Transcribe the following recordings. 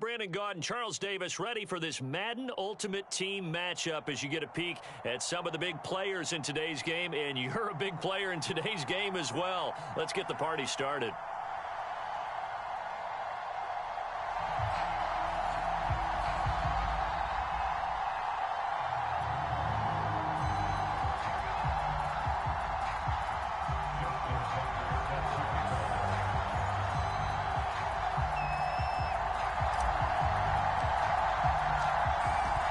Brandon Gaud and Charles Davis ready for this Madden Ultimate Team matchup as you get a peek at some of the big players in today's game, and you're a big player in today's game as well. Let's get the party started.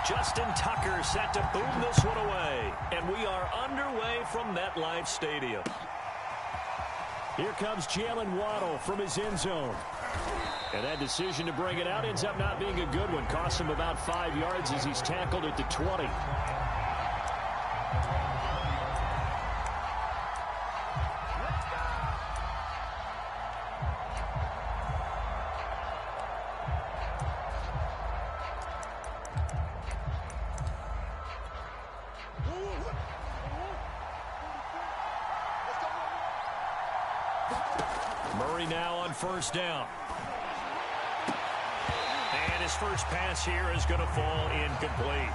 Justin Tucker set to boom this one away. And we are underway from MetLife Stadium. Here comes Jalen Waddle from his end zone. And that decision to bring it out ends up not being a good one. Costs him about 5 yards as he's tackled at the 20. Murray now on first down. And his first pass here is going to fall incomplete.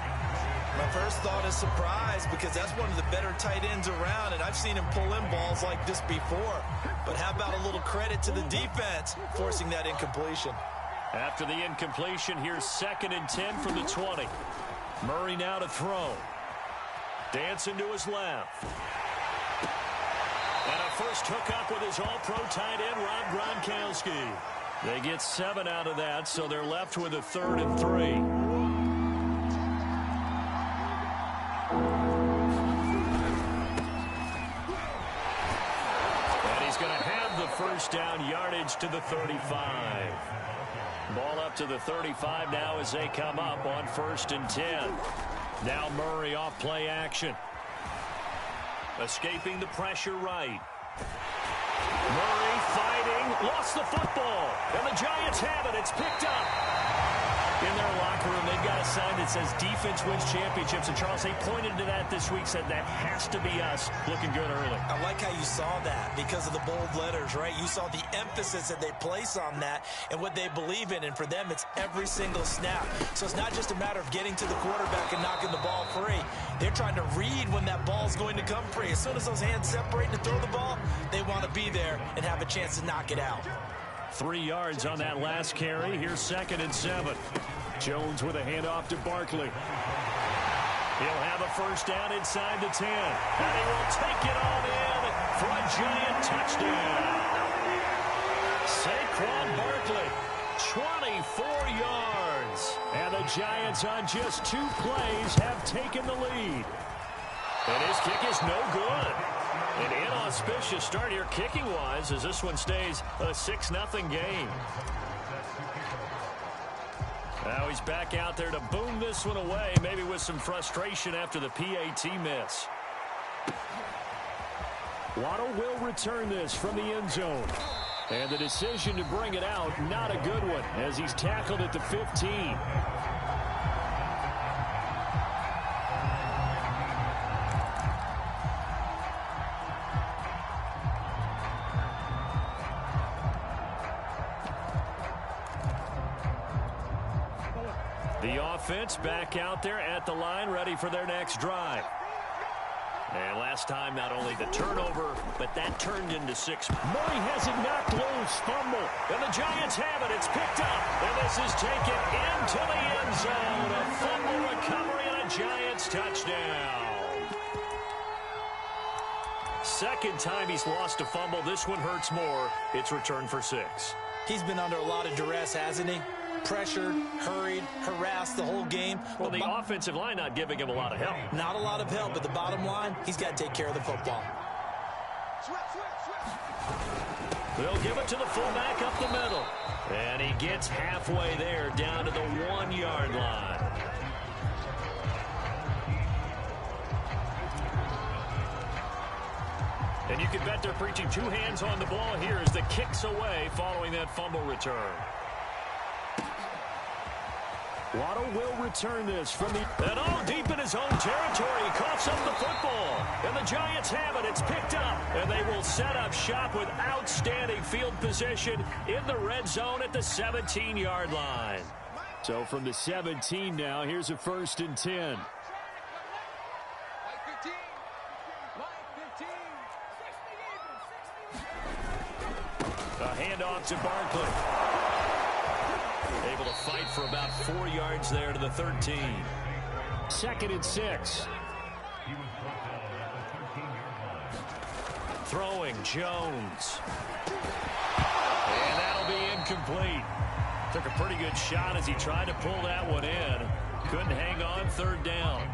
My first thought is surprise, because that's one of the better tight ends around, and I've seen him pull in balls like this before. But how about a little credit to the defense forcing that incompletion? After the incompletion, here's 2nd and 10 from the 20. Murray now to throw. Dancing to his left. And a first hookup with his all-pro tight end, Rob Gronkowski. They get 7 out of that, so they're left with a 3rd and 3. And he's going to have the first down yardage to the 35. Ball up to the 35 now as they come up on 1st and 10. Now Murray off play action. Escaping the pressure right. Murray fighting, lost the football, and the Giants have it. It's picked up. In their locker room, they've got a sign that says defense wins championships. And Charles, they pointed to that this week, said that has to be us. Looking good early. I like how you saw that because of the bold letters, right? You saw the emphasis that they place on that and what they believe in. And for them, it's every single snap. So it's not just a matter of getting to the quarterback and knocking the ball free. They're trying to read when that ball's going to come free. As soon as those hands separate to throw the ball, they want to be there and have a chance to knock it out. 3 yards on that last carry. Here's 2nd and 7. Jones with a handoff to Barkley. He'll have a first down inside the 10. And he will take it on in for a giant touchdown. Saquon Barkley, 24 yards. And the Giants on just 2 plays have taken the lead. And his kick is no good. An inauspicious start here kicking-wise as this one stays a 6-0 game. Now he's back out there to boom this one away, maybe with some frustration after the PAT miss. Waddle will return this from the end zone. And the decision to bring it out, not a good one, as he's tackled at the 15. The offense back out there at the line, ready for their next drive. And last time, not only the turnover, but that turned into 6. Murray has it knocked loose. Fumble. And the Giants have it. It's picked up. And this is taken into the end zone. A fumble recovery and a Giants touchdown. 2nd time he's lost a fumble. This one hurts more. It's returned for 6. He's been under a lot of duress, hasn't he? Pressured, hurried, harassed the whole game. Well, the offensive line not giving him a lot of help. Not a lot of help, but the bottom line, he's got to take care of the football. They'll give it to the fullback up the middle. And he gets halfway there, down to the 1-yard line. And you can bet they're preaching 2 hands on the ball here as the kick's away following that fumble return. Waddle will return this from the... And all deep in his own territory. He coughs up the football. And the Giants have it. It's picked up. And they will set up shop with outstanding field position in the red zone at the 17-yard line. So from the 17 now, here's a 1st and 10. A handoff to Barkley. Able to fight for about 4 yards there to the 13. 2nd and 6. Throwing Jones. And that'll be incomplete. Took a pretty good shot as he tried to pull that one in. Couldn't hang on, 3rd down.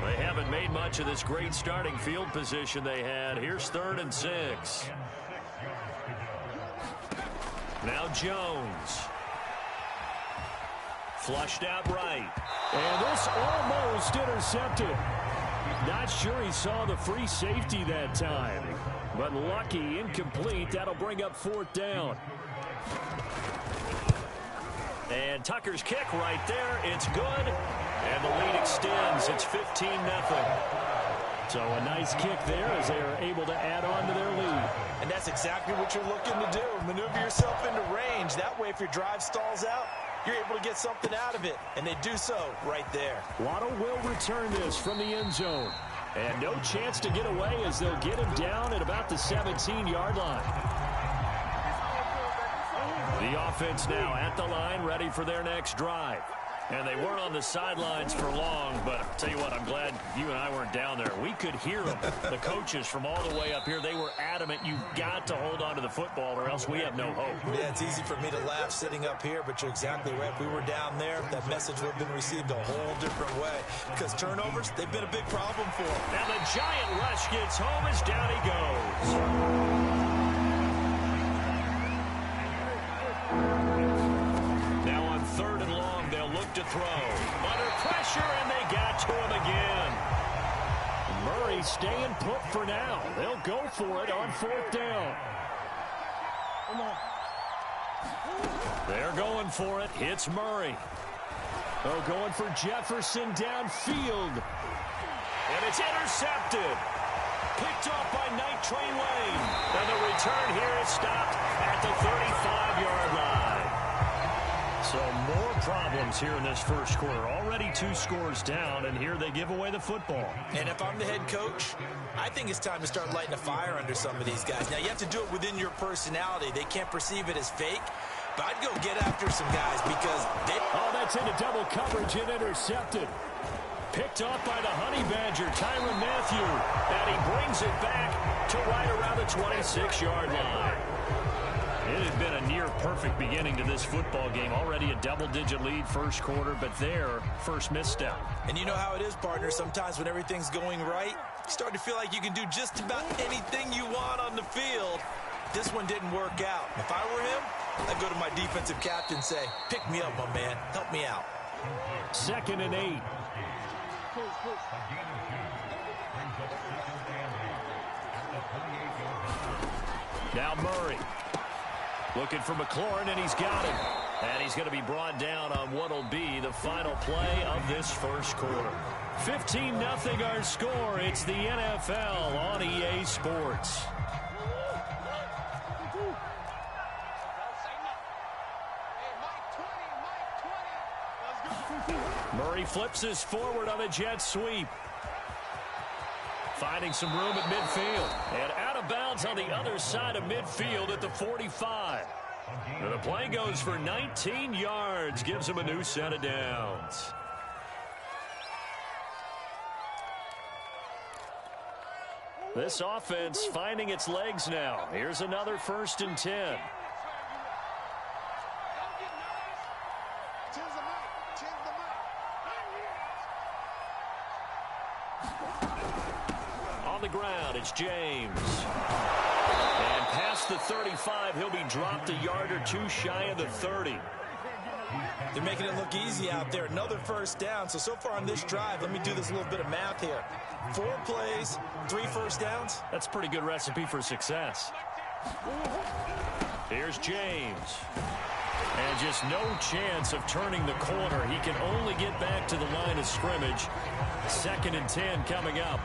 They haven't made much of this great starting field position they had. Here's 3rd and 6. Now Jones. Flushed out right. And this almost intercepted. Not sure he saw the free safety that time. But lucky, incomplete. That'll bring up 4th down. And Tucker's kick right there. It's good. And the lead extends. It's 15-0. So a nice kick there as they are able to add on to their lead. And that's exactly what you're looking to do. Maneuver yourself into range. That way, if your drive stalls out, you're able to get something out of it. And they do so right there. Waddle will return this from the end zone. And no chance to get away as they'll get him down at about the 17-yard line. The offense now at the line, ready for their next drive. And they weren't on the sidelines for long, but I'll tell you what, I'm glad you and I weren't down there. We could hear them, the coaches from all the way up here. They were adamant, you've got to hold on to the football or else we have no hope. Yeah, it's easy for me to laugh sitting up here, but you're exactly right. If we were down there, that message would have been received a whole different way. Because turnovers, they've been a big problem for them. Now the giant rush gets home as down he goes. Now on 3rd and long, they'll look to throw. Under pressure, and they got to him again. Murray staying put for now. They'll go for it on 4th down. They're going for it. It's Murray. Oh, going for Jefferson downfield. And it's intercepted. Picked off by Night Train Lane. And the return here is stopped at the 35-yard line. So more problems here in this first quarter. Already 2 scores down, and here they give away the football. And if I'm the head coach, I think it's time to start lighting a fire under some of these guys. Now, you have to do it within your personality. They can't perceive it as fake, but I'd go get after some guys because they... Oh, that's into double coverage and intercepted. Picked off by the Honey Badger, Tyrann Mathieu. And he brings it back to right around the 26-yard line. It had been a near-perfect beginning to this football game. Already a double-digit lead first quarter, but their first misstep. And you know how it is, partner. Sometimes when everything's going right, you start to feel like you can do just about anything you want on the field. This one didn't work out. If I were him, I'd go to my defensive captain and say, pick me up, my man. Help me out. 2nd and 8. Now Murray. Looking for McLaurin, and he's got him. And he's going to be brought down on what will be the final play of this first quarter. 15-0 our score. It's the NFL on EA Sports. Murray flips this forward on a jet sweep. Finding some room at midfield. And out of bounds on the other side of midfield at the 45. And the play goes for 19 yards. Gives him a new set of downs. This offense finding its legs now. Here's another 1st and 10. On the ground, it's James. And past the 35, he'll be dropped a yard or 2 shy of the 30. They're making it look easy out there. Another 1st down. So far on this drive, let me do this little bit of math here. 4 plays, 3 1st downs. That's a pretty good recipe for success. Here's James. And just no chance of turning the corner. He can only get back to the line of scrimmage. 2nd and 10 coming up.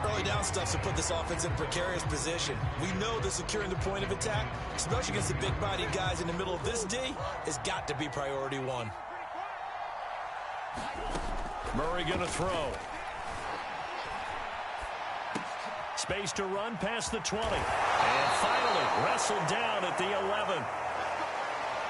Early Early down stuff to put this offense in a precarious position. We know that securing the point of attack, especially against the big-bodied guys in the middle of this D, has got to be priority one. Murray going to throw. Space to run past the 20. And finally wrestled down at the 11.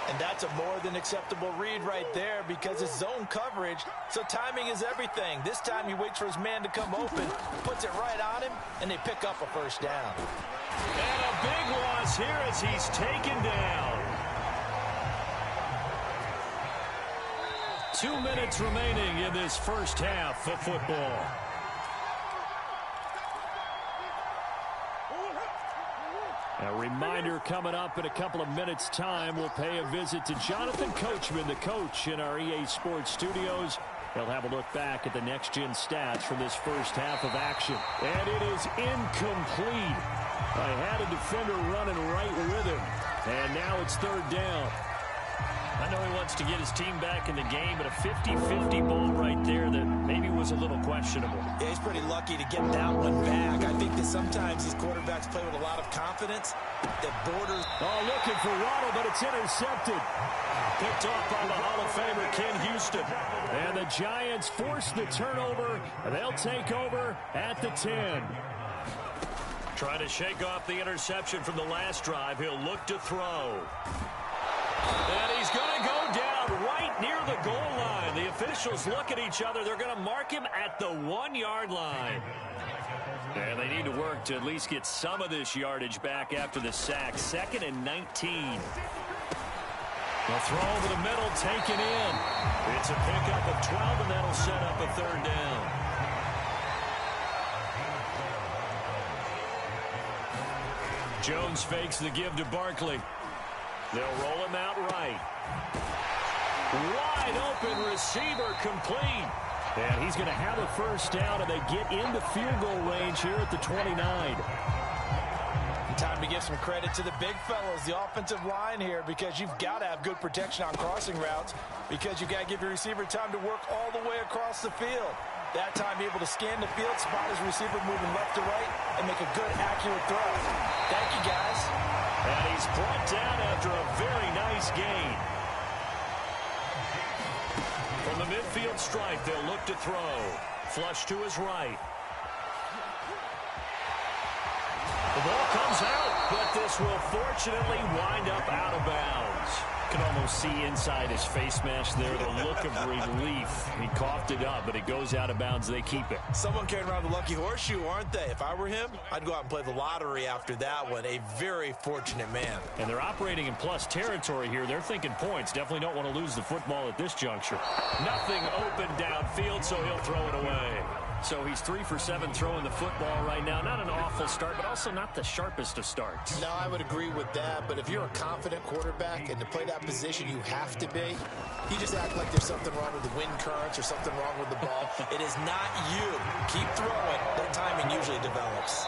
And that's a more than acceptable read right there because it's zone coverage, so timing is everything. This time he waits for his man to come open, puts it right on him, and they pick up a first down. And a big loss here as he's taken down. 2 minutes remaining in this first half of football. A reminder coming up in a couple of minutes' time. We'll pay a visit to Jonathan Coachman, the coach in our EA Sports studios. He'll have a look back at the next-gen stats from this first half of action. And it is incomplete. I had a defender running right with him. And now it's third down. I know he wants to get his team back in the game, but a 50-50 ball right there that maybe was a little questionable. Yeah, he's pretty lucky to get that one back. I think that sometimes these quarterbacks play with a lot of confidence that borders. Oh, looking for Waddle, but it's intercepted. Picked off by the Hall of Famer, Ken Houston. And the Giants force the turnover. They'll take over at the 10. Trying to shake off the interception from the last drive. He'll look to throw. And he's going to go down right near the goal line. The officials look at each other. They're going to mark him at the 1-yard line. And they need to work to at least get some of this yardage back after the sack. 2nd and 19. The throw over the middle, taken in. It's a pickup of 12, and that'll set up a third down. Jones fakes the give to Barkley. They'll roll him out right. Wide open receiver complete. And he's going to have a first down, and they get into field goal range here at the 29. Time to give some credit to the big fellas, the offensive line here, because you've got to have good protection on crossing routes because you've got to give your receiver time to work all the way across the field. That time able to scan the field, spot his receiver moving left to right, and make a good, accurate throw. Thank you, guys. And he's brought down after a very nice gain. From the midfield stripe, they'll look to throw. Flush to his right. The ball comes out, but this will fortunately wind up out of bounds. You can almost see inside his face mask there the look of relief. He coughed it up, but it goes out of bounds. They keep it. Someone carrying around the lucky horseshoe, aren't they? If I were him, I'd go out and play the lottery after that one. A very fortunate man. And they're operating in plus territory here. They're thinking points. Definitely don't want to lose the football at this juncture. Nothing open downfield, so he'll throw it away. So he's 3 for 7 throwing the football right now. Not an awful start, but also not the sharpest of starts. No, I would agree with that. But if you're a confident quarterback and to play that position you have to be, you just act like there's something wrong with the wind currents or something wrong with the ball. It is not you. Keep throwing. That timing usually develops.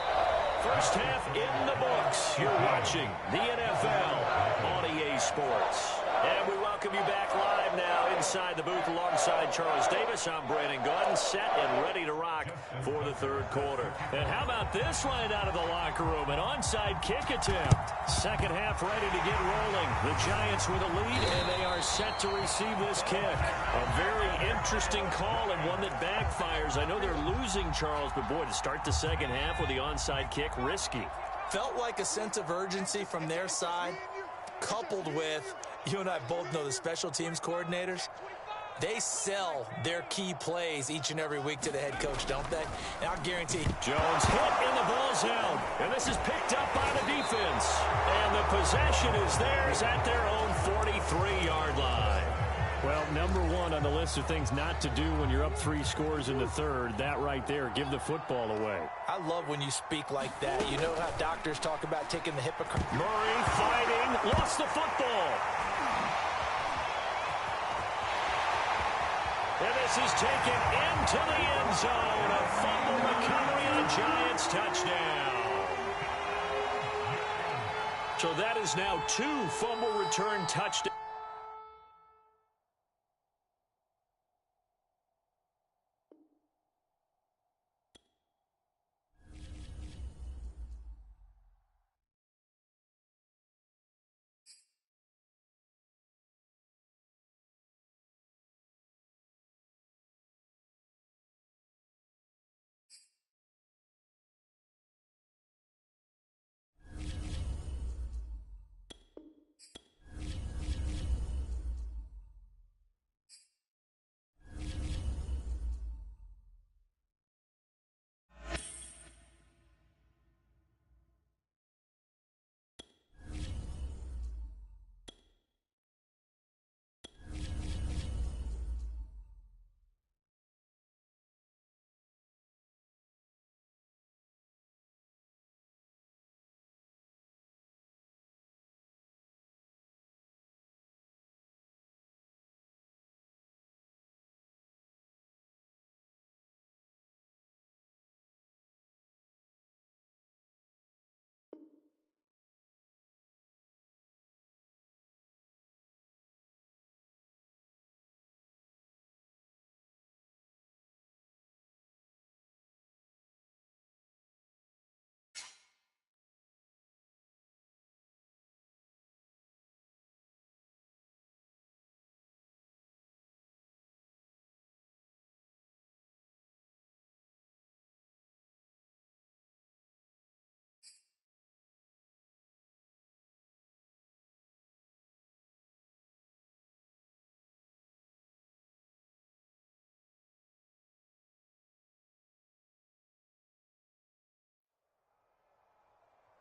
First half in the books. You're watching the NFL on EA Sports. And we welcome you back live now inside the booth alongside Charles Davis. I'm Brandon Gordon, set and ready to rock for the third quarter. And how about this right out of the locker room? An onside kick attempt. Second half ready to get rolling. The Giants with a lead, and they are set to receive this kick. A very interesting call and one that backfires. I know they're losing, Charles, but boy, to start the second half with the onside kick, risky. Felt like a sense of urgency from their side, coupled with, you and I both know the special teams coordinators, they sell their key plays each and every week to the head coach, don't they? And I'll guarantee. Jones hit and the ball's held. And this is picked up by the defense. And the possession is theirs at their own 43-yard line. Well, number one on the list of things not to do when you're up 3 scores in the third, that right there, give the football away. I love when you speak like that. You know how doctors talk about taking the hypocrite. Murray fighting, lost the football. And this is taken into the end zone. A fumble recovery and a Giants touchdown. So that is now 2 fumble return touchdowns.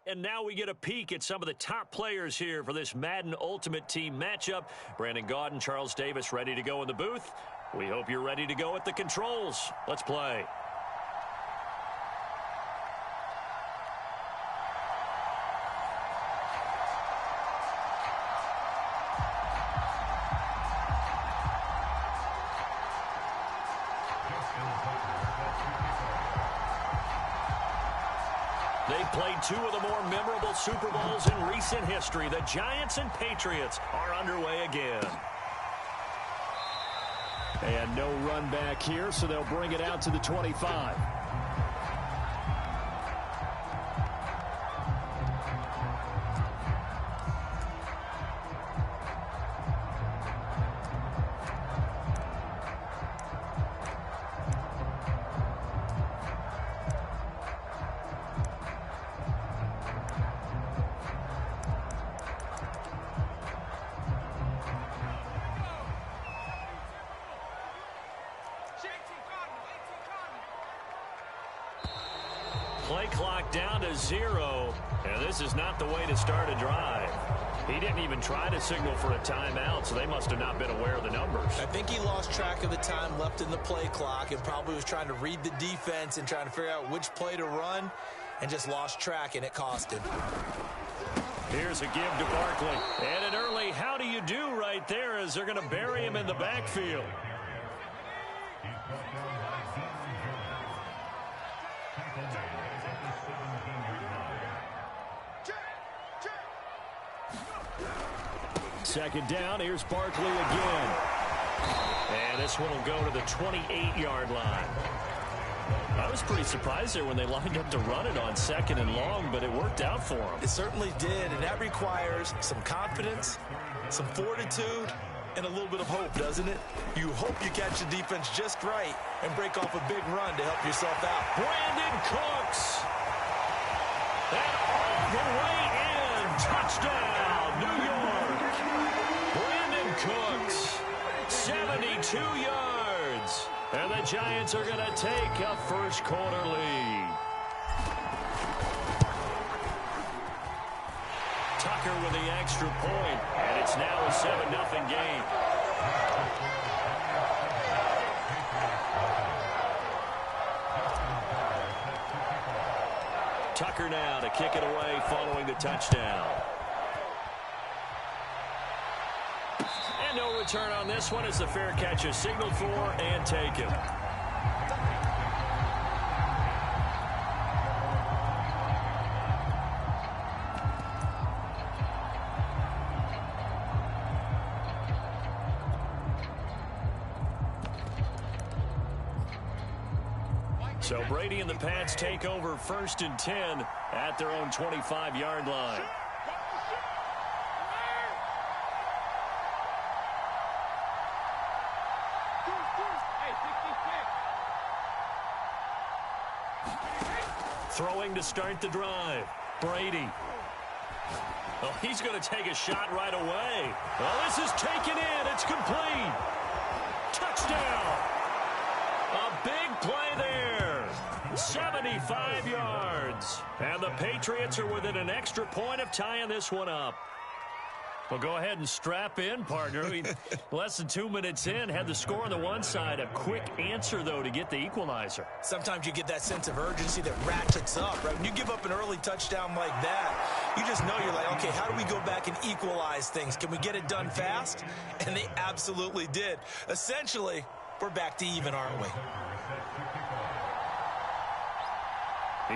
And now we get a peek at some of the top players here for this Madden Ultimate Team matchup. Brandon Gaudin, Charles Davis ready to go in the booth. We hope you're ready to go at the controls. Let's play. They've played two of the more memorable Super Bowls in recent history. The Giants and Patriots are underway again. And no run back here, so they'll bring it out to the 25. Play clock down to 0, and this is not the way to start a drive. He didn't even try to signal for a timeout, so they must have not been aware of the numbers. I think he lost track of the time left in the play clock and probably was trying to read the defense and trying to figure out which play to run and just lost track, and it cost him. Here's a give to Barkley. And an early how do you do right there as they're going to bury him in the backfield. Second down, here's Barkley again. And this one will go to the 28-yard line. I was pretty surprised there when they lined up to run it on second and long, but it worked out for them. It certainly did, and that requires some confidence, some fortitude, and a little bit of hope, doesn't it? You hope you catch the defense just right and break off a big run to help yourself out. Brandon Cooks. And all the way in. Touchdown, New York. Brandon Cooks, 72 yards. And the Giants are going to take a first quarter lead. Tucker with the extra point, and it's now a 7-0 game. Tucker now to kick it away following the touchdown. And no return on this one as the fair catch is signaled for and taken. So Brady and the Pats take over 1st and 10 at their own 25-yard line. Throwing to start the drive. Brady. Oh, he's going to take a shot right away. Well, this is taken in. It's complete. Touchdown. A big play there. 75 yards. And the Patriots are within an extra point of tying this one up. Well, go ahead and strap in, partner. I mean, less than 2 minutes in, had the score on the one side. A quick answer, though, to get the equalizer. Sometimes you get that sense of urgency that ratchets up, right? When you give up an early touchdown like that, you just know you're like, okay, how do we go back and equalize things? Can we get it done fast? And they absolutely did. Essentially, we're back to even, aren't we?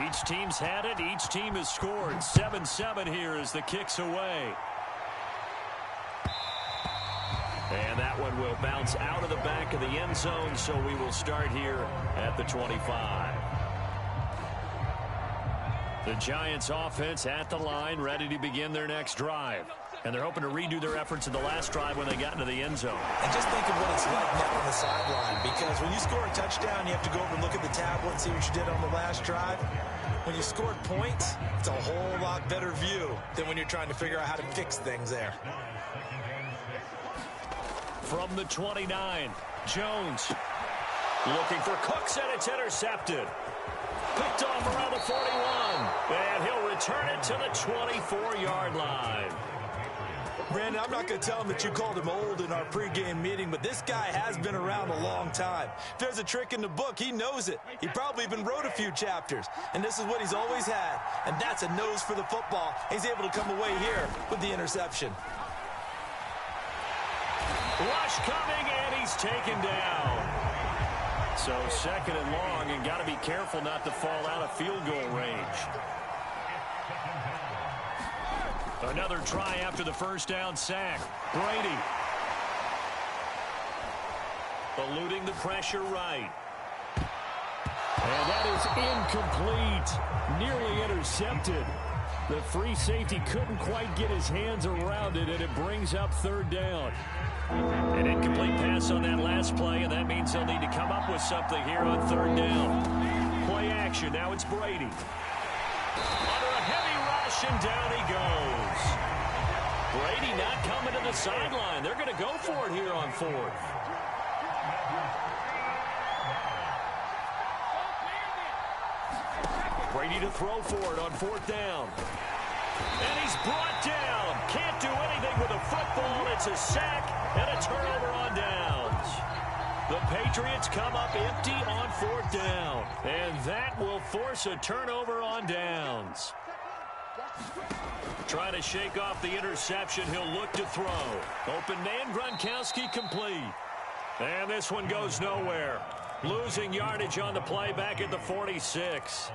Each team's had it. Each team has scored. 7-7 here as the kick's away. And that one will bounce out of the back of the end zone, so we will start here at the 25. The Giants offense at the line, ready to begin their next drive. And they're hoping to redo their efforts in the last drive when they got into the end zone. And just think of what it's like now on the sideline, because when you score a touchdown, you have to go over and look at the tablet and see what you did on the last drive. When you scored points, it's a whole lot better view than when you're trying to figure out how to fix things there. From the 29, Jones looking for Cooks, and it's intercepted. Picked off around the 41. And he'll return it to the 24-yard line. Brandon, I'm not going to tell him that you called him old in our pregame meeting, but this guy has been around a long time. If there's a trick in the book, he knows it. He probably even wrote a few chapters, and this is what he's always had, and that's a nose for the football. He's able to come away here with the interception. Rush coming, and he's taken down. So second and long, and got to be careful not to fall out of field goal range. Another try after the first down sack. Brady. Eluding the pressure right. And that is incomplete. Nearly intercepted. The free safety couldn't quite get his hands around it, and it brings up third down. An incomplete pass on that last play, and that means they'll need to come up with something here on third down. Play action. Now it's Brady. Under a heavy rush, and down he goes. Brady not coming to the sideline. They're going to go for it here on fourth. Brady to throw for it on fourth down. And he's brought down. Can't do anything with a football. It's a sack and a turnover on downs. The Patriots come up empty on fourth down. And that will force a turnover on downs. Trying to shake off the interception. He'll look to throw. Open man, Gronkowski complete. And this one goes nowhere. Losing yardage on the play back at the 46.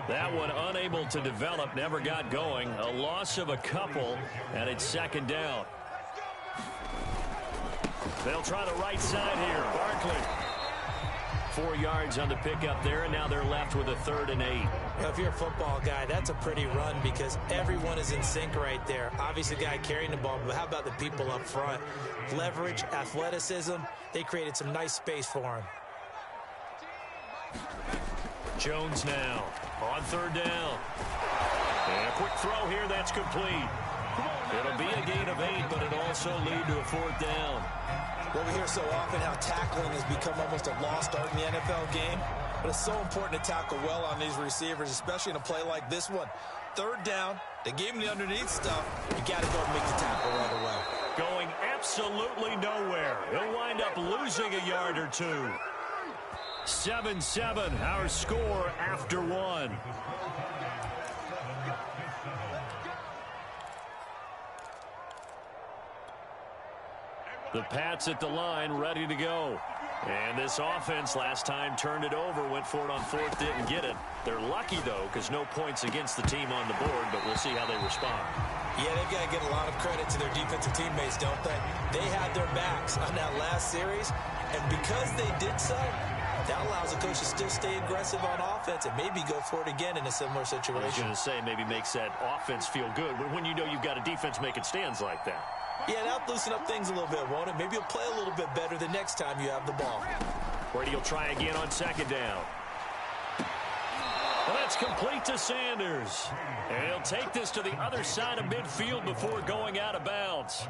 That one unable to develop, never got going. A loss of a couple, and it's second down. They'll try the right side here. Barkley. 4 yards on the pickup there, and now they're left with a 3rd and 8. Now, if you're a football guy, that's a pretty run because everyone is in sync right there. Obviously, the guy carrying the ball, but how about the people up front? Leverage, athleticism, they created some nice space for him. Jones now on 3rd down. And a quick throw here, that's complete. It'll be a gain of 8, but it'll also lead to a 4th down. Well, we hear so often how tackling has become almost a lost art in the NFL game, but it's so important to tackle well on these receivers, especially in a play like this one. 3rd down, they gave him the underneath stuff. You got to go and make the tackle right away. Going absolutely nowhere. He'll wind up losing a yard or two. 7-7, our score after 1. The Pats at the line, ready to go. And this offense last time turned it over, went for it on 4th, didn't get it. They're lucky, though, because no points against the team on the board, but we'll see how they respond. Yeah, they've got to get a lot of credit to their defensive teammates, don't they? They had their backs on that last series, and because they did so, that allows the coach to still stay aggressive on offense and maybe go for it again in a similar situation. I was going to say, maybe makes that offense feel good when you know you've got a defense making stands like that. Yeah, that'll loosen up things a little bit, won't it? Maybe you'll play a little bit better the next time you have the ball. Brady will try again on 2nd down. Well, that's complete to Sanders. And he'll take this to the other side of midfield before going out of bounds.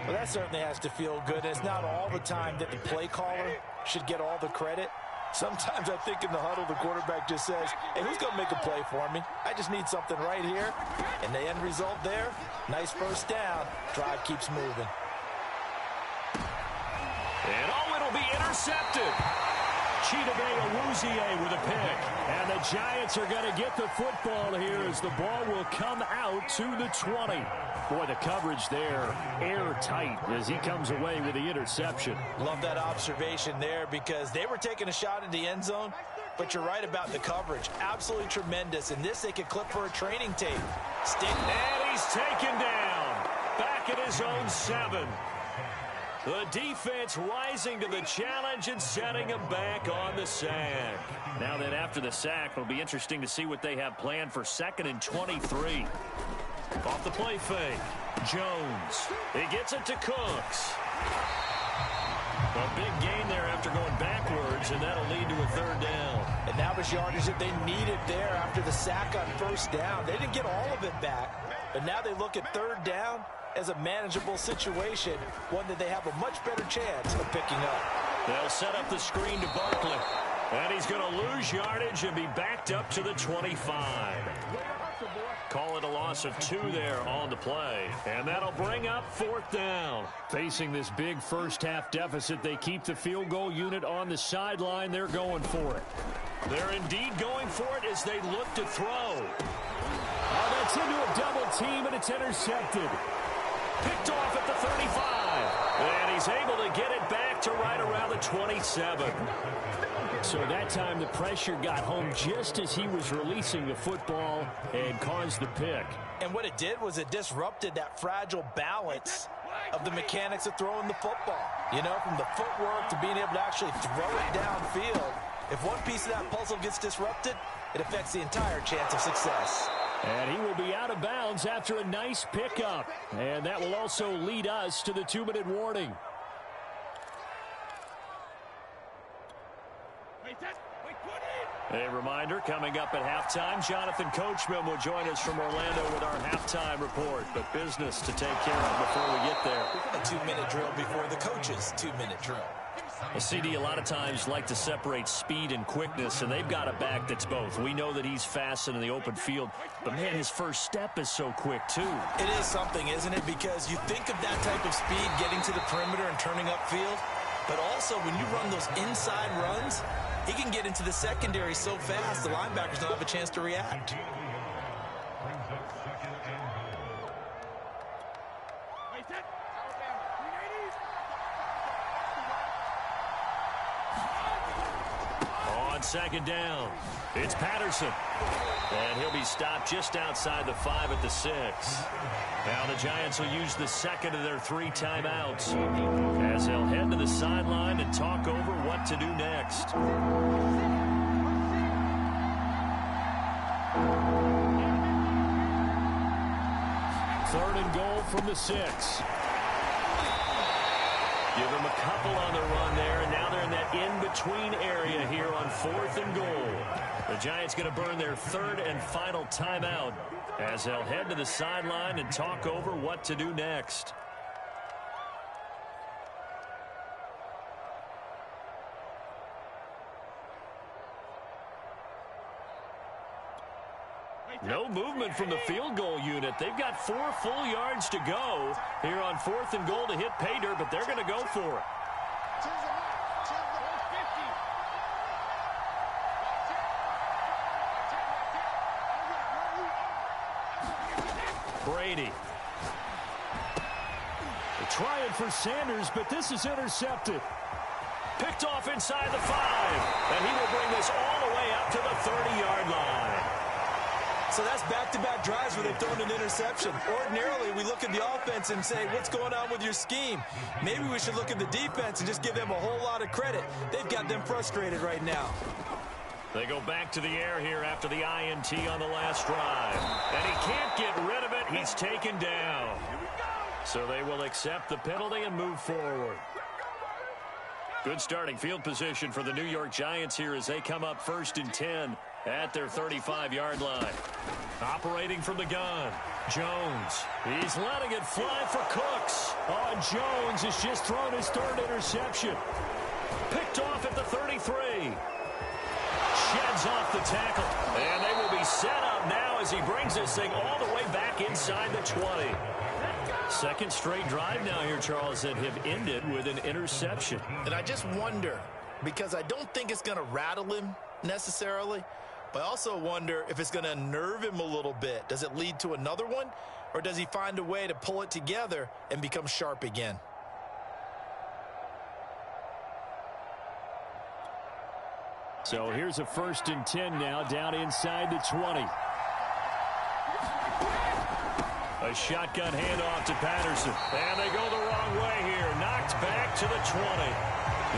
Well, that certainly has to feel good. It's not all the time that the play caller should get all the credit. Sometimes I think in the huddle, the quarterback just says, hey, who's going to make a play for me? I just need something right here. And the end result there, nice first down. Drive keeps moving. And it'll be intercepted. Chidobe Awuzie with a pick. And the Giants are going to get the football here as the ball will come out to the 20. Boy, the coverage there, airtight as he comes away with the interception. Love that observation there because they were taking a shot at the end zone, but you're right about the coverage. Absolutely tremendous. And this they could clip for a training tape. And he's taken down. Back at his own 7. The defense rising to the challenge and setting him back on the sack. Now then, after the sack, it'll be interesting to see what they have planned for 2nd and 23. Off the play fake. Jones. He gets it to Cooks. A big gain there after going backwards, and that'll lead to a 3rd down. And that was yardage that they needed there after the sack on 1st down. They didn't get all of it back, but now they look at 3rd down as a manageable situation, one that they have a much better chance of picking up. They'll set up the screen to Barkley. And he's going to lose yardage and be backed up to the 25. Call it a loss of 2 there on the play. And that'll bring up 4th down. Facing this big first-half deficit, they keep the field goal unit on the sideline. They're going for it. They're indeed going for it as they look to throw. Oh, that's into a double team, and it's intercepted. Picked off at the 35. And he's able to get it back to right around the 27. So that time the pressure got home just as he was releasing the football and caused the pick. And what it did was it disrupted that fragile balance of the mechanics of throwing the football. You know, from the footwork to being able to actually throw it downfield. If one piece of that puzzle gets disrupted, it affects the entire chance of success. And he will be out of bounds after a nice pickup. And that will also lead us to the 2-minute warning. A reminder, coming up at halftime, Jonathan Coachman will join us from Orlando with our halftime report. But business to take care of before we get there. A 2-minute drill before the coach's 2-minute drill. A CD a lot of times like to separate speed and quickness, and they've got a back that's both. We know that he's fast in the open field, but, man, his first step is so quick, too. It is something, isn't it? Because you think of that type of speed getting to the perimeter and turning upfield, but also when you run those inside runs, he can get into the secondary so fast the linebackers don't have a chance to react. On 2nd down, it's Patterson. And he'll be stopped just outside the 5 at the 6. Now the Giants will use the second of their 3 timeouts as they'll head to the sideline and talk over what to do next. 3rd and goal from the 6. Give them a couple on the run there, and now they're in that in-between area here on 4th and goal. The Giants going to burn their 3rd and final timeout as they'll head to the sideline and talk over what to do next. No movement from the field goal unit. They've got 4 full yards to go here on 4th and goal to hit pay dirt, but they're going to go for it. Brady. They're trying for Sanders, but this is intercepted. Picked off inside the 5, and he will bring this all the way up to the 30-yard line. So that's back-to-back drives where they've thrown an interception. Ordinarily, we look at the offense and say, what's going on with your scheme? Maybe we should look at the defense and just give them a whole lot of credit. They've got them frustrated right now. They go back to the air here after the INT on the last drive. And he can't get rid of it. He's taken down. So they will accept the penalty and move forward. Good starting field position for the New York Giants here as they come up 1st and 10 at their 35-yard line. Operating from the gun, Jones. He's letting it fly for Cooks. Oh, and Jones has just thrown his 3rd interception. Picked off at the 33. Sheds off the tackle. And they will be set up now as he brings this thing all the way back inside the 20. 2nd straight drive now here, Charles, that have ended with an interception. And I just wonder, because I don't think it's going to rattle him necessarily, but I also wonder if it's going to unnerve him a little bit. Does it lead to another one, or does he find a way to pull it together and become sharp again? So here's a 1st and 10 now down inside the 20. A shotgun handoff to Patterson. And they go the wrong way here. Knocked back to the 20.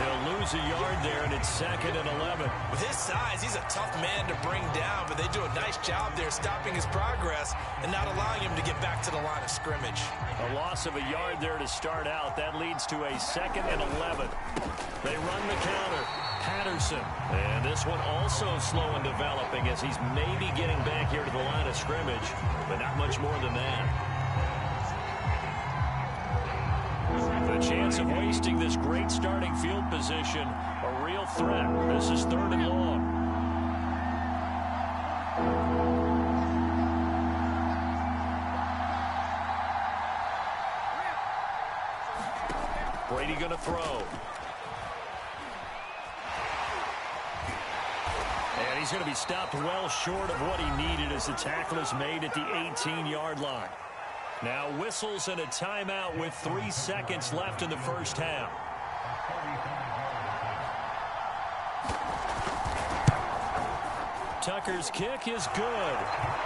They'll lose a yard there, and it's 2nd and 11. With his size, he's a tough man to bring down, but they do a nice job there stopping his progress and not allowing him to get back to the line of scrimmage. A loss of a yard there to start out. That leads to a 2nd and 11. They run the counter. Patterson. And this one also slow in developing as he's maybe getting back here to the line of scrimmage, but not much more than that. The chance of wasting this great starting field position, a real threat. This is 3rd and long. Brady going to throw. And he's going to be stopped well short of what he needed as the tackle is made at the 18-yard line. Now whistles and a timeout with 3 seconds left in the first half. Tucker's kick is good.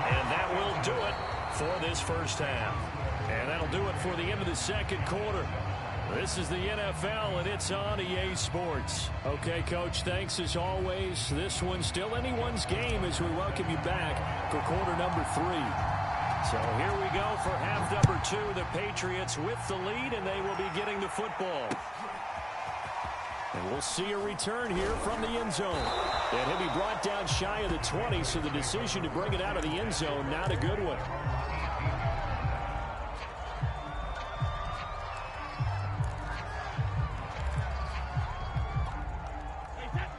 And that will do it for this first half. And that'll do it for the end of the second quarter. This is the NFL, and it's on EA Sports. Okay, Coach, thanks as always. This one's still anyone's game as we welcome you back for quarter number 3. So here we go for half number 2. The Patriots with the lead, and they will be getting the football. And we'll see a return here from the end zone. And he'll be brought down shy of the 20, so the decision to bring it out of the end zone, not a good one.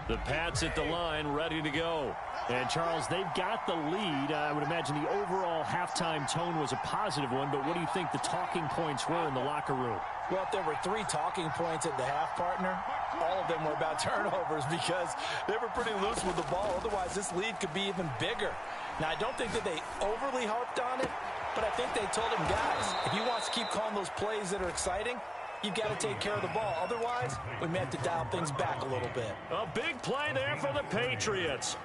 The Pats at the line, ready to go. And, Charles, they've got the lead. I would imagine the overall halftime tone was a positive one, but what do you think the talking points were in the locker room? Well, if there were 3 talking points at the half, partner, all of them were about turnovers because they were pretty loose with the ball. Otherwise, this lead could be even bigger. Now, I don't think that they overly harped on it, but I think they told him, guys, if you want to keep calling those plays that are exciting, you've got to take care of the ball. Otherwise, we may have to dial things back a little bit. A big play there for the Patriots.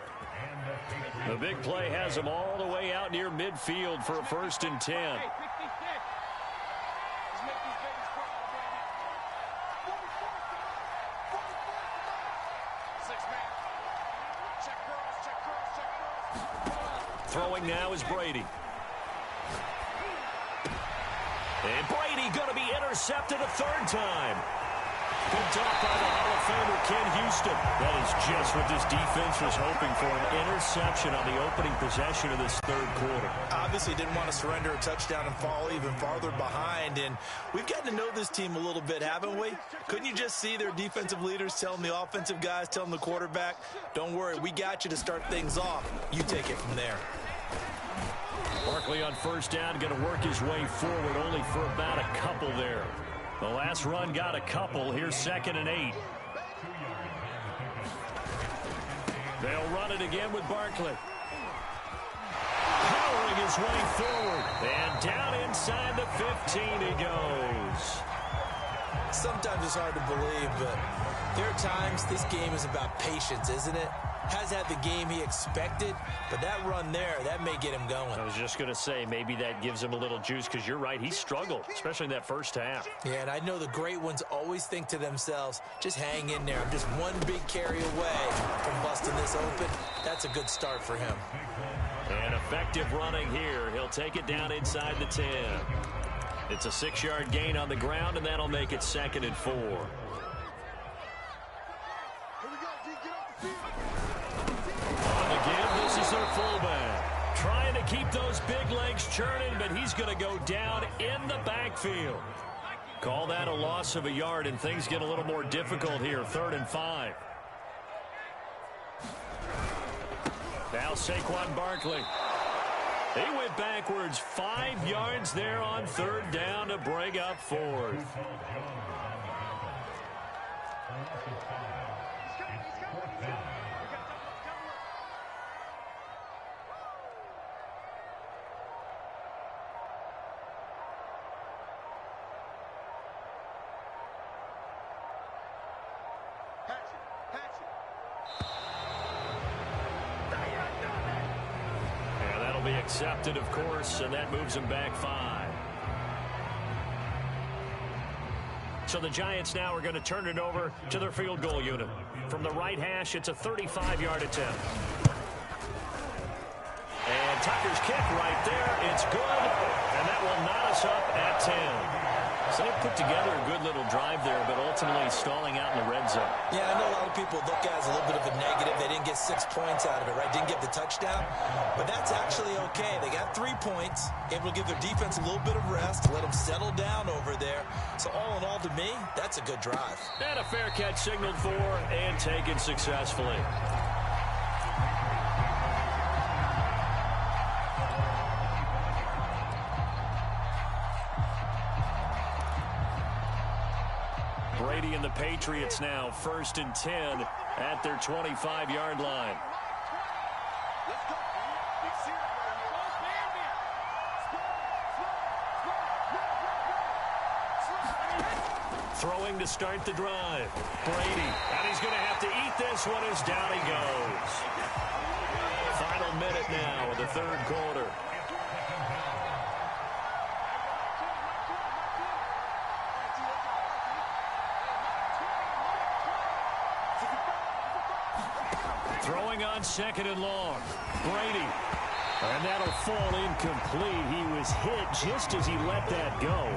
The big play has them all the way out near midfield for a 1st and 10. Throwing now is Brady. And Brady going to be intercepted a 3rd time. Picked off by the Hall of Famer Ken Houston. That is just what this defense was hoping for, an interception on the opening possession of this 3rd quarter. Obviously didn't want to surrender a touchdown and fall even farther behind, and we've gotten to know this team a little bit, haven't we? Couldn't you just see their defensive leaders telling the offensive guys, telling the quarterback, don't worry, we got you to start things off. You take it from there. Barkley on 1st down, going to work his way forward, only for about a couple there. The last run got a couple. Here's 2nd and 8. They'll run it again with Barkley. Powering his way forward. And down inside the 15 he goes. Sometimes it's hard to believe, but there are times this game is about patience, isn't it? Has had the game he expected, but that run there, that may get him going. I was just going to say, maybe that gives him a little juice, because you're right, he struggled, especially in that first half. Yeah, and I know the great ones always think to themselves, just hang in there. I'm just one big carry away from busting this open. That's a good start for him. And effective running here. He'll take it down inside the 10. It's a 6-yard gain on the ground, and that'll make it 2nd and 4. Again, this is their fullback. Trying to keep those big legs churning, but he's going to go down in the backfield. Call that a loss of a yard, and things get a little more difficult here. 3rd and 5. Now Saquon Barkley. He went backwards 5 yards there on 3rd down to bring up 4th. Accepted, of course, and that moves him back 5. So the Giants now are going to turn it over to their field goal unit. From the right hash, it's a 35-yard attempt. And Tucker's kick right there. It's good, and that will knot us up at 10. So they've put together a good little drive there, but ultimately stalling out in the red zone. Yeah, I know a lot of people look at it as a little bit of a negative. They didn't get 6 points out of it, right? Didn't get the touchdown. But that's actually okay. They got 3 points, able to give their defense a little bit of rest, let them settle down over there. So all in all, to me, that's a good drive. And a fair catch signaled for and taken successfully. Brady and the Patriots now 1st and 10 at their 25-yard line. Throwing to start the drive. Brady, and he's going to have to eat this one as down he goes. Final minute now of the 3rd quarter. Throwing on 2nd and long. Brady. And that'll fall incomplete. He was hit just as he let that go.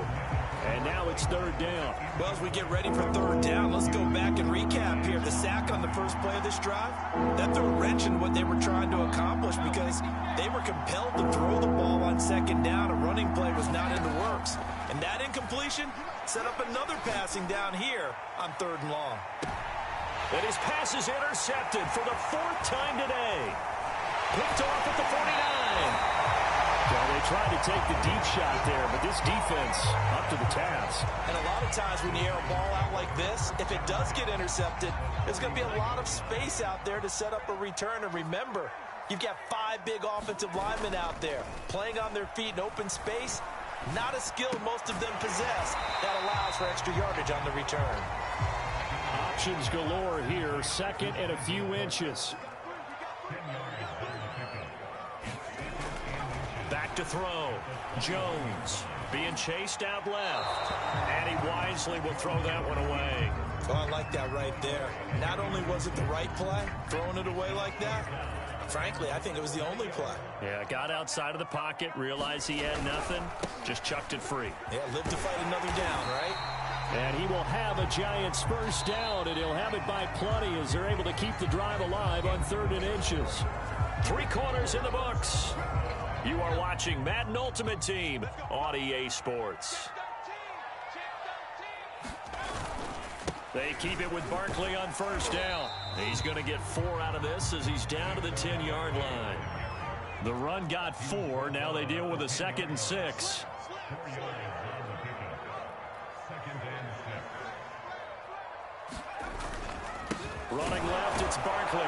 And now it's 3rd down. Well, as we get ready for 3rd down, let's go back and recap here. The sack on the first play of this drive, that threw a wrench in what they were trying to accomplish because they were compelled to throw the ball on 2nd down. A running play was not in the works. And that incompletion set up another passing down here on 3rd and long. And his pass is intercepted for the 4th time today. Picked off at the 49. Well, they tried to take the deep shot there, but this defense up to the task. And a lot of times when you air a ball out like this, if it does get intercepted, there's going to be a lot of space out there to set up a return. And remember, you've got 5 big offensive linemen out there playing on their feet in open space. Not a skill most of them possess that allows for extra yardage on the return. Options galore here. 2nd and a few inches. Back to throw. Jones being chased out left. And he wisely will throw that one away. Oh, I like that right there. Not only was it the right play, throwing it away like that, frankly, I think it was the only play. Yeah, got outside of the pocket, realized he had nothing, just chucked it free. Yeah, live to fight another down, right? And he will have a Giants first down, and he'll have it by plenty as they're able to keep the drive alive on 3rd and inches. 3 quarters in the books. You are watching Madden Ultimate Team on EA Sports. They keep it with Barkley on 1st down. He's going to get 4 out of this as he's down to the 10-yard line. The run got 4. Now they deal with a 2nd and 6. Running left, it's Barkley.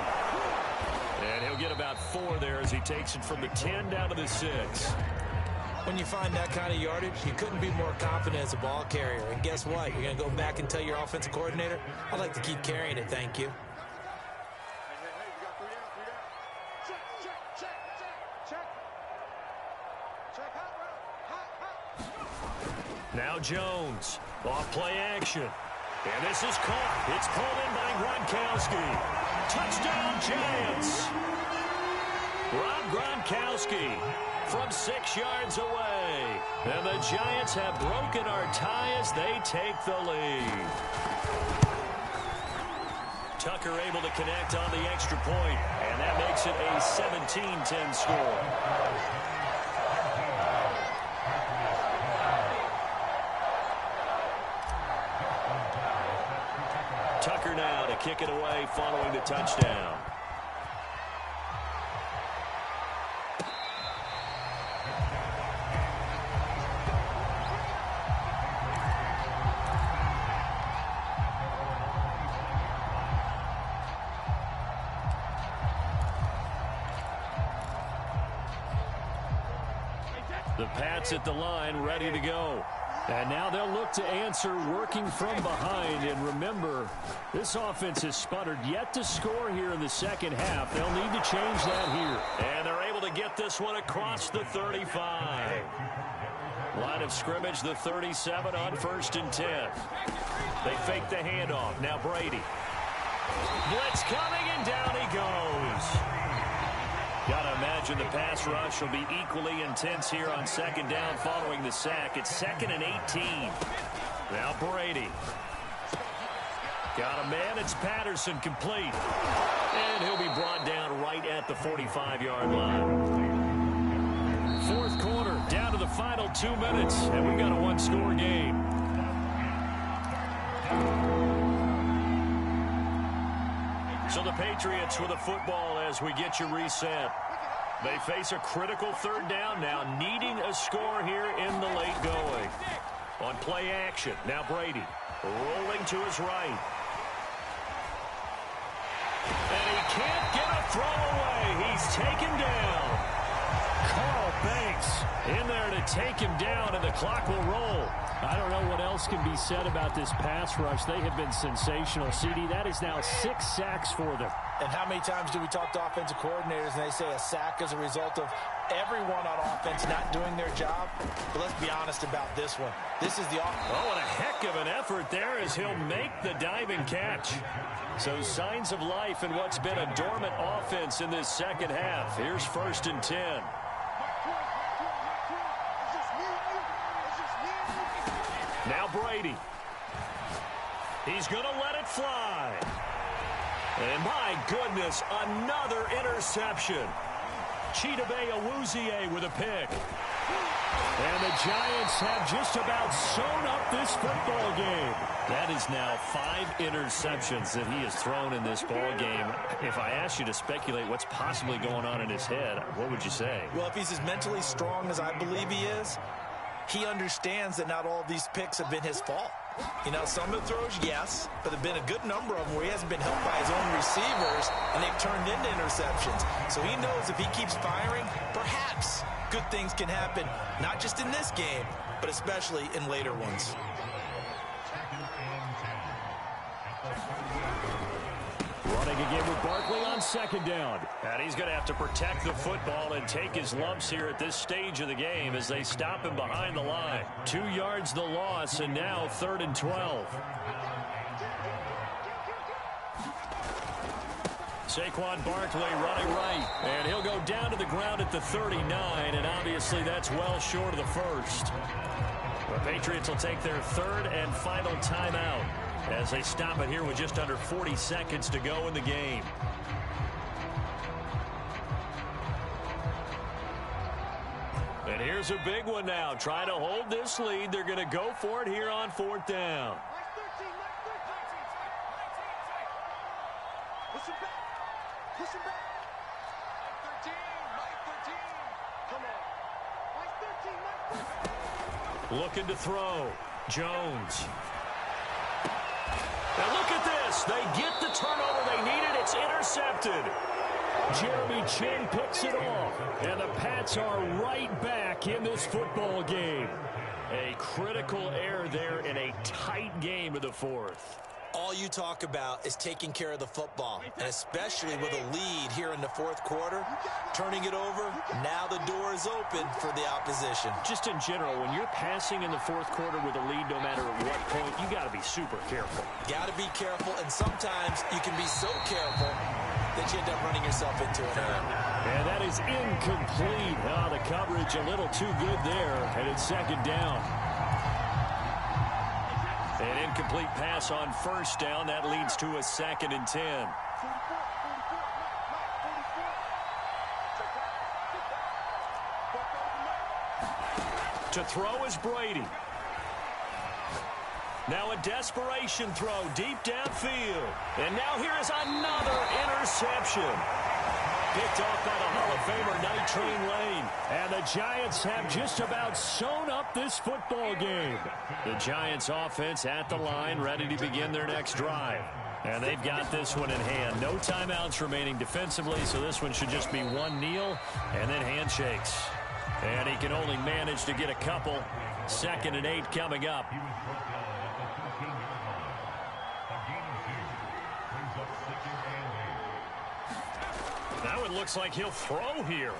And he'll get about 4 there as he takes it from the 10 down to the 6. When you find that kind of yardage, you couldn't be more confident as a ball carrier. And guess what? You're going to go back and tell your offensive coordinator, I'd like to keep carrying it, thank you. Now Jones, off play action. And this is caught. It's pulled in by Gronkowski. Touchdown, Giants. Rob Gronkowski from 6 yards away. And the Giants have broken our tie as they take the lead. Tucker able to connect on the extra point, and that makes it a 17-10 score. Tucker now to kick it away following the touchdown. The Pats at the line ready to go. And now they'll look to answer working from behind. And remember, this offense has sputtered yet to score here in the 2nd half. They'll need to change that here. And they're able to get this one across the 35. Line of scrimmage, the 37 on 1st and 10. They fake the handoff. Now Brady. Blitz coming, and down he goes. Got to imagine the pass rush will be equally intense here on 2nd down following the sack. It's 2nd and 18. Now Brady. Got a man. It's Patterson complete. And he'll be brought down right at the 45-yard line. Fourth quarter, down to the final 2 minutes, and we've got a one-score game. So the Patriots with a football as we get you reset. They face a critical third down now, needing a score here in the late going. On play action, now Brady rolling to his right. And he can't get a throw away. He's taken down. Carl Banks in there to take him down, and the clock will roll. I don't know what else can be said about this pass rush. They have been sensational. CD, that is now 6 sacks for them. And how many times do we talk to offensive coordinators and they say a sack is a result of everyone on offense not doing their job? But let's be honest about this one. This is the offense. Oh, and a heck of an effort there as he'll make the diving catch. So signs of life in what's been a dormant offense in this second half. Here's 1st and 10. Now Brady. He's going to let it fly. And my goodness, another interception. Chidobe Awuzie with a pick. And the Giants have just about sewn up this football game. That is now 5 interceptions that he has thrown in this ball game. If I asked you to speculate what's possibly going on in his head, what would you say? Well, if he's as mentally strong as I believe he is, he understands that not all of these picks have been his fault. You know, some of the throws, yes, but there have been a good number of them where he hasn't been helped by his own receivers, and they've turned into interceptions. So he knows if he keeps firing, perhaps good things can happen, not just in this game, but especially in later ones. Running again with Barkley on 2nd down. And he's going to have to protect the football and take his lumps here at this stage of the game as they stop him behind the line. 2 yards the loss, and now 3rd and 12. Saquon Barkley running right. And he'll go down to the ground at the 39, and obviously that's well short of the first. The Patriots will take their 3rd and final timeout as they stop it here with just under 40 seconds to go in the game. And here's a big one now. Trying to hold this lead. They're going to go for it here on 4th down. Looking to throw. Jones. Now look at this. They get the turnover they needed. It's intercepted. Jeremy Chin picks it off. And the Pats are right back in this football game. A critical error there in a tight game of the 4th. All you talk about is taking care of the football, and especially with a lead here in the 4th quarter, turning it over, now the door is open for the opposition. Just in general, when you're passing in the 4th quarter with a lead, no matter at what point, you got to be super careful. Got to be careful, and sometimes you can be so careful that you end up running yourself into an error. And that is incomplete. Oh, the coverage a little too good there, and it's 2nd down. An incomplete pass on 1st down. That leads to a 2nd and 10. To throw is Brady. Now a desperation throw deep downfield. And now here is another interception. Picked off by the Hall of Famer Night Train Lane. And the Giants have just about sewn up this football game. The Giants offense at the line, ready to begin their next drive. And they've got this one in hand. No timeouts remaining defensively, so this one should just be one kneel and then handshakes. And he can only manage to get a couple. 2nd and 8 coming up. Now it looks like he'll throw here.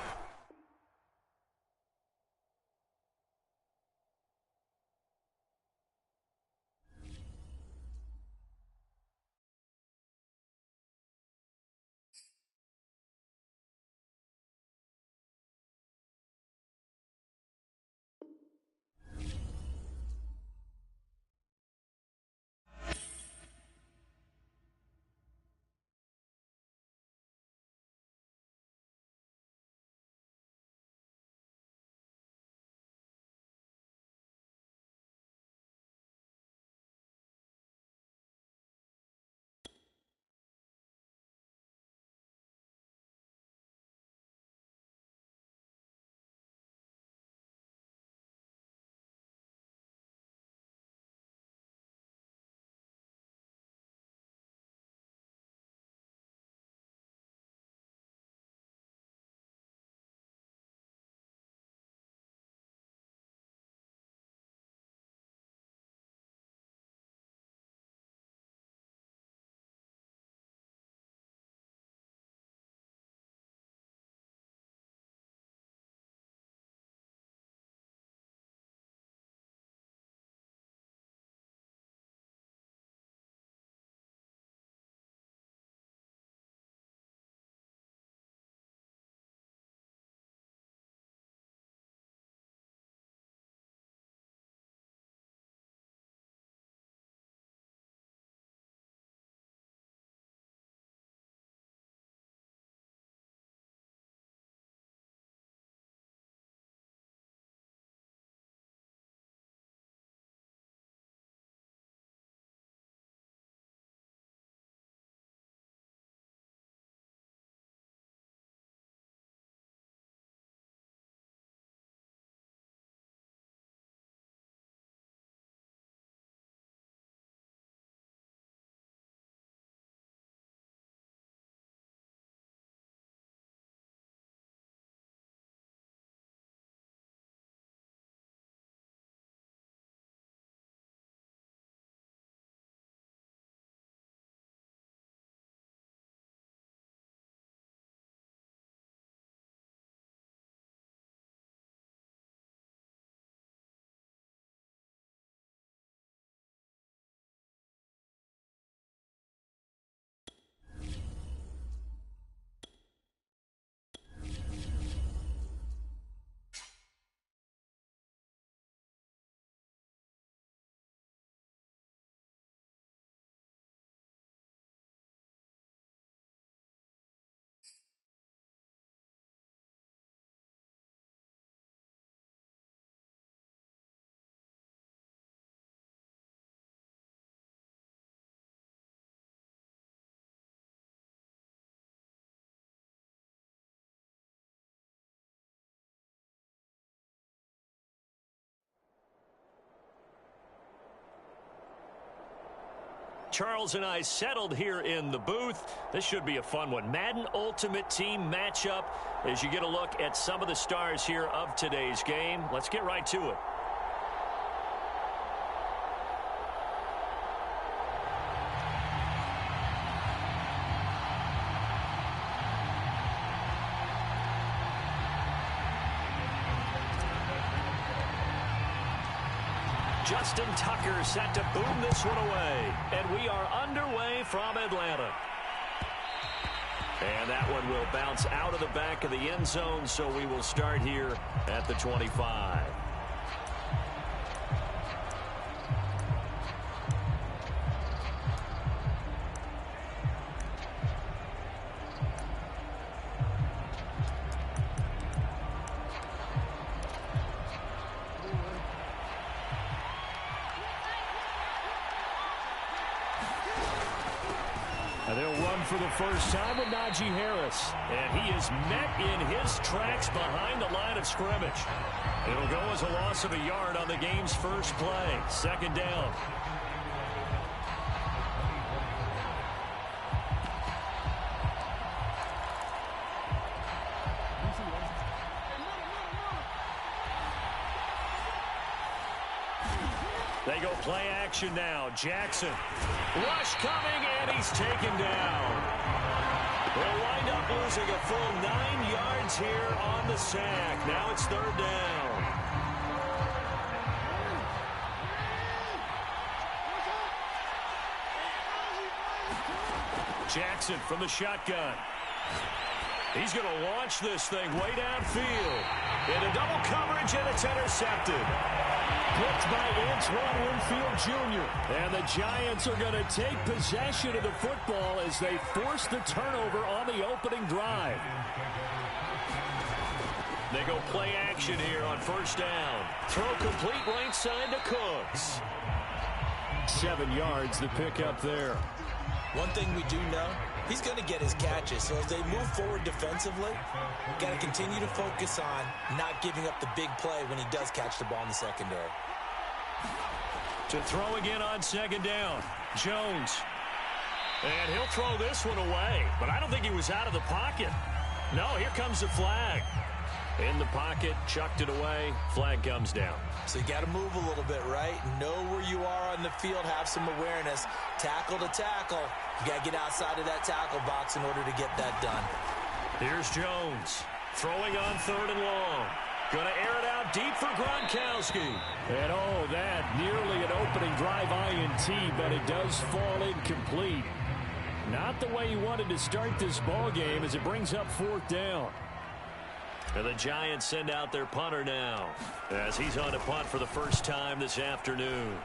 Charles and I settled here in the booth. This should be a fun one. Madden Ultimate Team matchup as you get a look at some of the stars here of today's game. Let's get right to it. Justin Tucker set to boom this one away. And we are underway from Atlanta. And that one will bounce out of the back of the end zone, so we will start here at the 25. They'll run for the first time with Najee Harris. And he is met in his tracks behind the line of scrimmage. It'll go as a loss of a yard on the game's first play. Second down. They go play action now. Jackson. Rush coming, and he's taken down. They'll wind up losing a full 9 yards here on the sack. Now it's third down. Jackson from the shotgun. He's going to launch this thing way downfield. Into double coverage, and it's intercepted. Picked by Antoine Winfield Jr. And the Giants are going to take possession of the football as they force the turnover on the opening drive. They go play action here on first down. Throw complete right side to Cooks. 7 yards the pick up there. One thing we do know, he's going to get his catches. So as they move forward defensively, got to continue to focus on not giving up the big play when he does catch the ball in the secondary. To throw again on second down, Jones. And he'll throw this one away, but I don't think he was out of the pocket. No, here comes the flag. In the pocket, chucked it away, flag comes down. So you got to move a little bit, right? Know where you are on the field, have some awareness. Tackle to tackle. You got to get outside of that tackle box in order to get that done. Here's Jones, throwing on third and long. Going to air it out deep for Gronkowski. And oh, that nearly an opening drive INT, but it does fall incomplete. Not the way you wanted to start this ball game as it brings up fourth down. And the Giants send out their punter now as he's on a punt for the first time this afternoon.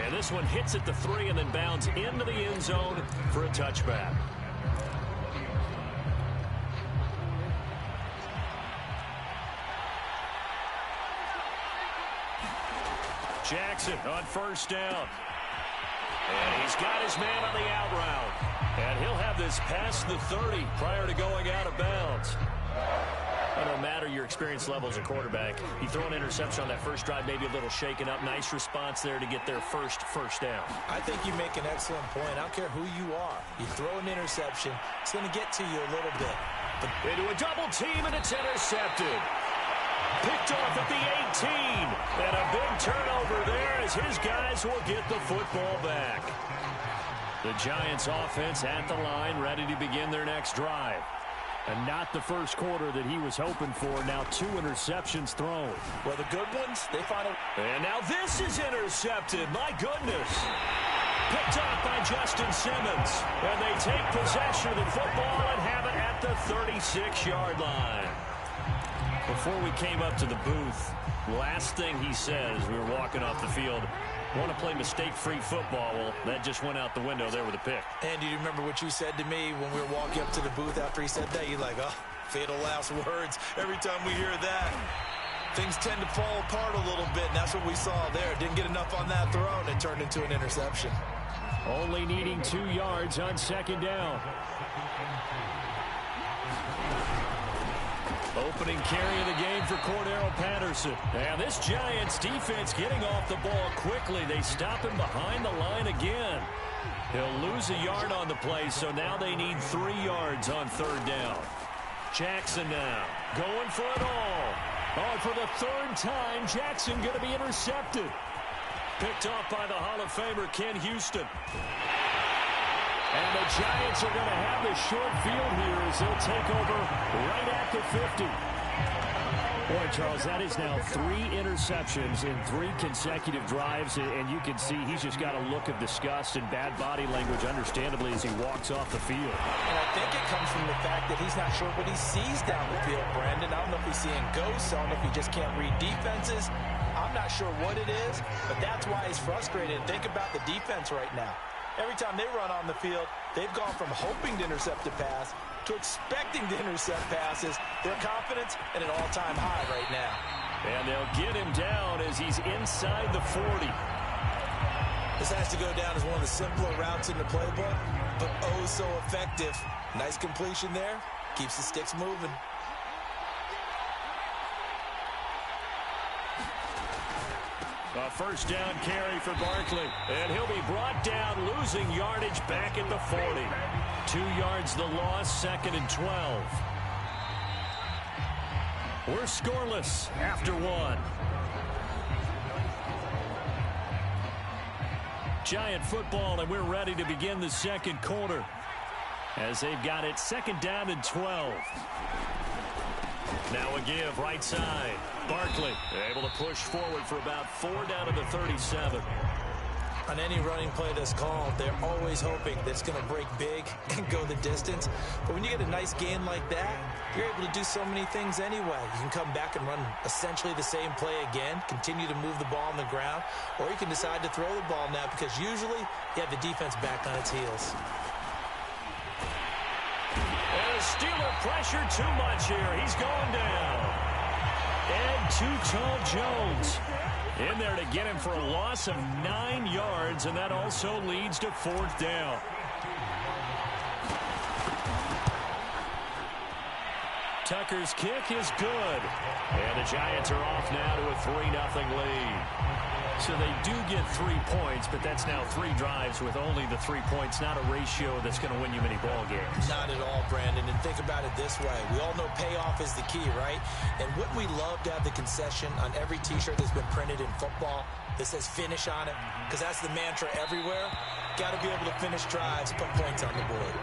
And this one hits at the 3 and then bounds into the end zone for a touchback. Jackson on first down. And he's got his man on the out route. And he'll have this past the 30 prior to going out of bounds. It don't matter your experience level as a quarterback. You throw an interception on that first drive, maybe a little shaken up. Nice response there to get their first down. I think you make an excellent point. I don't care who you are. You throw an interception, it's going to get to you a little bit. But into a double team, and it's intercepted. Picked off at the 18. And a big turnover there as his guys will get the football back. The Giants offense at the line, ready to begin their next drive. And not the first quarter that he was hoping for. Now 2 interceptions thrown. Well, the good ones, they find a... And now this is intercepted. My goodness. Picked off by Justin Simmons. And they take possession of the football and have it at the 36-yard line. Before we came up to the booth, last thing he said as we were walking off the field, want to play mistake-free football. Well, that just went out the window there with a pick. And do you remember what you said to me when we were walking up to the booth after he said that? You're like, oh, fatal last words. Every time we hear that, things tend to fall apart a little bit, and that's what we saw there. Didn't get enough on that throw, and it turned into an interception. Only needing 2 yards on second down. Opening carry of the game for Cordero Patterson. And this Giants defense getting off the ball quickly. They stop him behind the line again. He'll lose a yard on the play, so now they need 3 yards on 3rd down. Jackson now going for it all. Oh, for the 3rd time, Jackson going to be intercepted. Picked off by the Hall of Famer Ken Houston. And the Giants are going to have the short field here as they'll take over right at the 50. Boy, Charles, that is now 3 interceptions in 3 consecutive drives, and you can see he's just got a look of disgust and bad body language, understandably, as he walks off the field. And I think it comes from the fact that he's not sure what he sees down the field, Brandon. I don't know if he's seeing ghosts. I don't know if he just can't read defenses. I'm not sure what it is, but that's why he's frustrated. Think about the defense right now. Every time they run on the field, they've gone from hoping to intercept a pass to expecting to intercept passes. Their confidence at an all-time high right now. And they'll get him down as he's inside the 40. This has to go down as one of the simpler routes in the playbook, but oh so effective. Nice completion there. Keeps the sticks moving. A 1st down carry for Barkley. And he'll be brought down, losing yardage back at the 40. 2 yards the loss, 2nd and 12. We're scoreless after 1. Giant football, and we're ready to begin the 2nd quarter as they've got it 2nd down and 12. Now a give right side. Barkley able to push forward for about 4 down to the 37. On any running play that's called, they're always hoping that it's going to break big and go the distance. But when you get a nice gain like that, you're able to do so many things anyway. You can come back and run essentially the same play again, continue to move the ball on the ground, or you can decide to throw the ball now because usually you have the defense back on its heels. And the Steeler pressure too much here. He's going down. And too tall Jones in there to get him for a loss of 9 yards, and that also leads to 4th down. Tucker's kick is good. And the Giants are off now to a 3-0 lead. So they do get 3 points, but that's now 3 drives with only the 3 points, not a ratio that's going to win you many ball games. Not at all, Brandon. And think about it this way. We all know payoff is the key, right? And wouldn't we love to have the concession on every T-shirt that's been printed in football that says finish on it? Because that's the mantra everywhere. Got to be able to finish drives, put points on the board.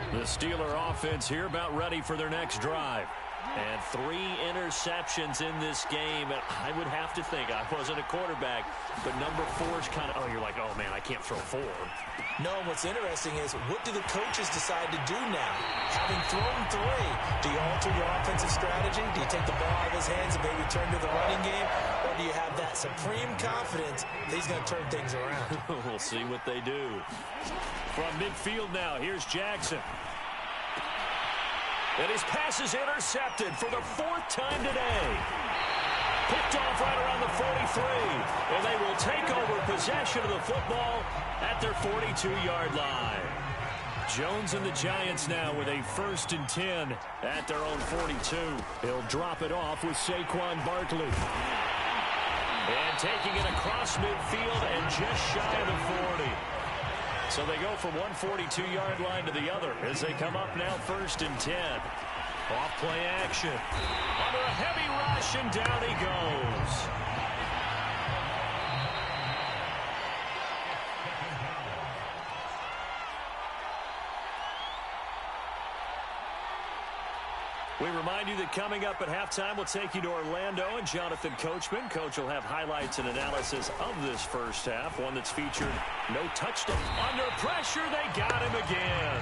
The Steeler offense here about ready for their next drive. And 3 interceptions in this game. And I would have to think, I wasn't a quarterback, but number 4 is kind of, oh, you're like, oh, man, I can't throw 4. No, what's interesting is what do the coaches decide to do now? Having thrown 3, do you alter your offensive strategy? Do you take the ball out of his hands and maybe turn to the running game? Or do you have that supreme confidence that he's going to turn things around? We'll see what they do. From midfield now, here's Jackson. And his pass is intercepted for the 4th time today. Picked off right around the 43. And they will take over possession of the football at their 42-yard line. Jones and the Giants now with a 1st and 10 at their own 42. He'll drop it off with Saquon Barkley. And taking it across midfield and just shy of the 40. So they go from one 42-yard line to the other as they come up now 1st and 10. Off play action. Under a heavy rush, and down he goes. We remind you that coming up at halftime, we'll take you to Orlando and Jonathan Coachman. Coach will have highlights and analysis of this first half, one that's featured no touchdown. Under pressure, they got him again.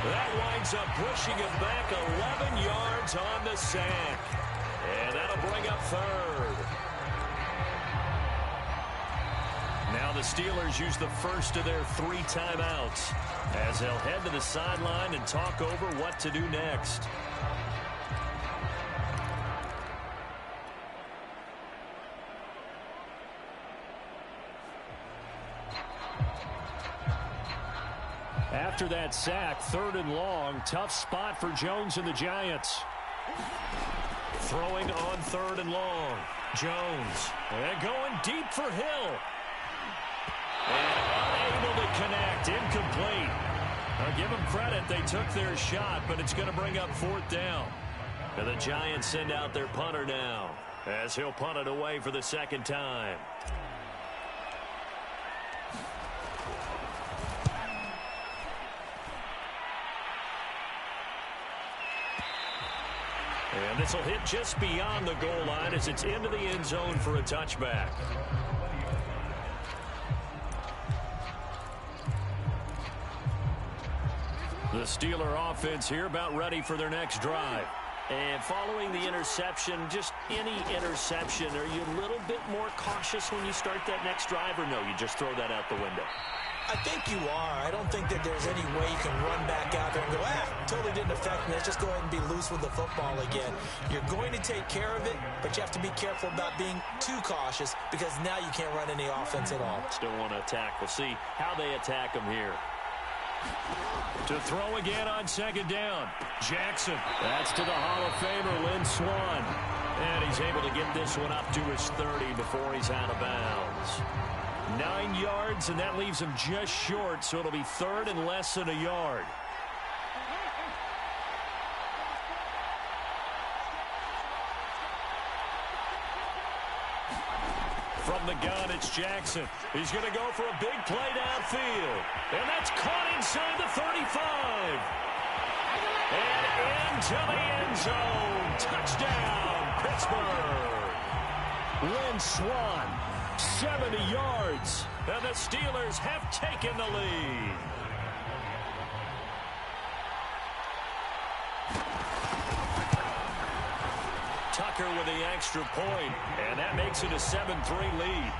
That winds up pushing him back 11 yards on the sack. And that'll bring up 3rd. Now the Steelers use the first of their 3 timeouts as they'll head to the sideline and talk over what to do next. After that sack, 3rd and long. Tough spot for Jones and the Giants. Throwing on 3rd and long. Jones. And going deep for Hill. And unable to connect. Incomplete. I'll give them credit. They took their shot, but it's going to bring up 4th down. And the Giants send out their punter now, as he'll punt it away for the 2nd time. And this will hit just beyond the goal line as it's into the end zone for a touchback. The Steeler offense here about ready for their next drive. And following the interception, just any interception, are you a little bit more cautious when you start that next drive, or no, you just throw that out the window? I think you are. I don't think that there's any way you can run back out there and go, totally didn't affect me. Let's just go ahead and be loose with the football again. You're going to take care of it, but you have to be careful about being too cautious because now you can't run any offense at all. Still want to attack. We'll see how they attack them here. To throw again on 2nd down. Jackson. That's to the Hall of Famer, Lynn Swann. And he's able to get this one up to his 30 before he's out of bounds. 9 yards, and that leaves him just short, so it'll be 3rd and less than a yard. From the gun, it's Jackson. He's going to go for a big play downfield. And that's caught inside the 35. And into the end zone. Touchdown, Pittsburgh. Lynn Swann, 70 yards. And the Steelers have taken the lead. Tucker with the extra point, and that makes it a 7-3 lead.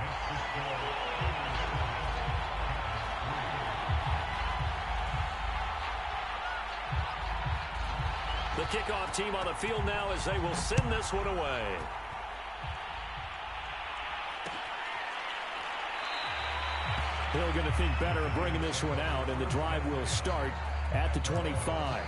The kickoff team on the field now as they will send this one away. Hill going to think better of bringing this one out, and the drive will start at the 25.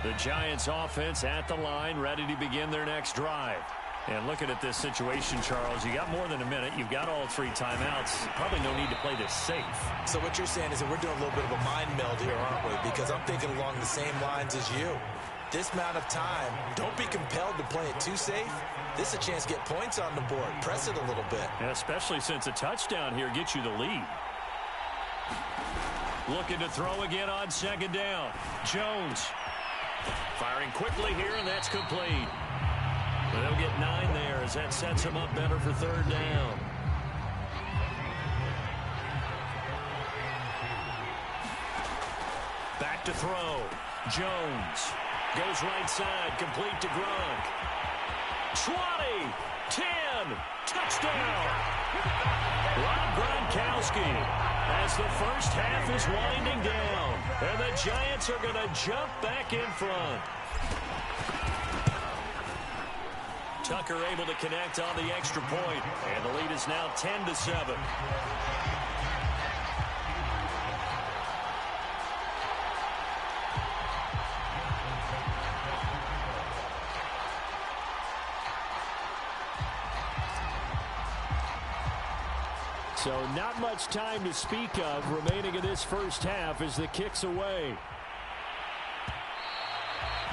The Giants offense at the line, ready to begin their next drive. And looking at this situation, Charles, you got more than a minute. You've got all 3 timeouts. Probably no need to play this safe. So what you're saying is that we're doing a little bit of a mind meld here, aren't we? Because I'm thinking along the same lines as you. This amount of time, don't be compelled to play it too safe. This is a chance to get points on the board. Press it a little bit. And especially since a touchdown here gets you the lead. Looking to throw again on 2nd down. Jones. Firing quickly here, and that's complete. They'll get 9 there as that sets him up better for 3rd down. Back to throw. Jones goes right side, complete to Gronk. 20, 10, touchdown. Rob Gronkowski as the first half is winding down. And the Giants are going to jump back in front. Tucker able to connect on the extra point, and the lead is now 10-7. So not much time to speak of remaining in this first half as the kick's away.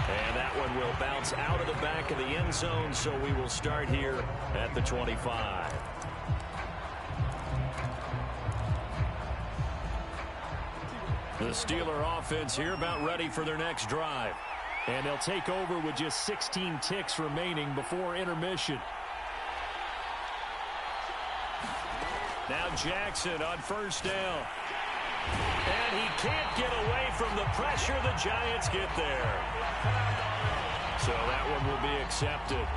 And that one will bounce out of the back of the end zone, so we will start here at the 25. The Steeler offense here about ready for their next drive. And they'll take over with just 16 ticks remaining before intermission. Now Jackson on 1st down. And he can't get away from the pressure. The Giants get there. So that one will be accepted.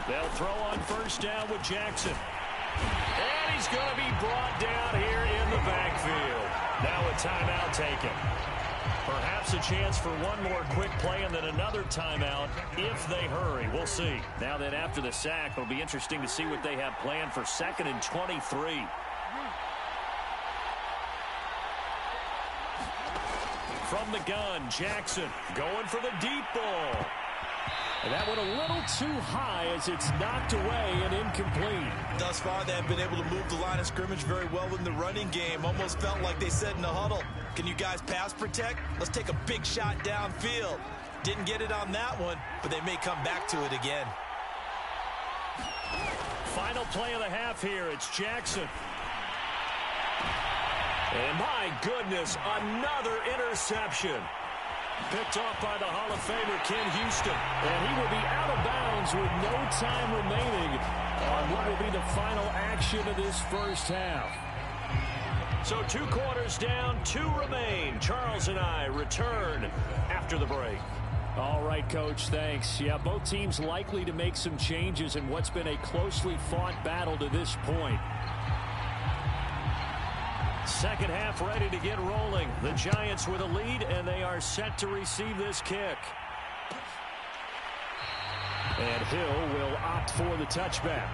They'll throw on 1st down with Jackson. And he's going to be brought down here in the backfield. Now a timeout taken. Perhaps a chance for one more quick play and then another timeout if they hurry. We'll see. Now then, after the sack, it'll be interesting to see what they have planned for 2nd and 23. From the gun, Jackson going for the deep ball. And that one a little too high as it's knocked away and incomplete. Thus far, they have been able to move the line of scrimmage very well in the running game. Almost felt like they said in the huddle, can you guys pass protect? Let's take a big shot downfield. Didn't get it on that one, but they may come back to it again. Final play of the half here. It's Jackson. And my goodness, another interception. Picked off by the Hall of Famer, Ken Houston. And he will be out of bounds with no time remaining on what will be the final action of this first half. So 2 quarters down, 2 remain. Charles and I return after the break. All right, Coach, thanks. Yeah, both teams likely to make some changes in what's been a closely fought battle to this point. Second half ready to get rolling. The Giants with a lead, and they are set to receive this kick. And Hill will opt for the touchback.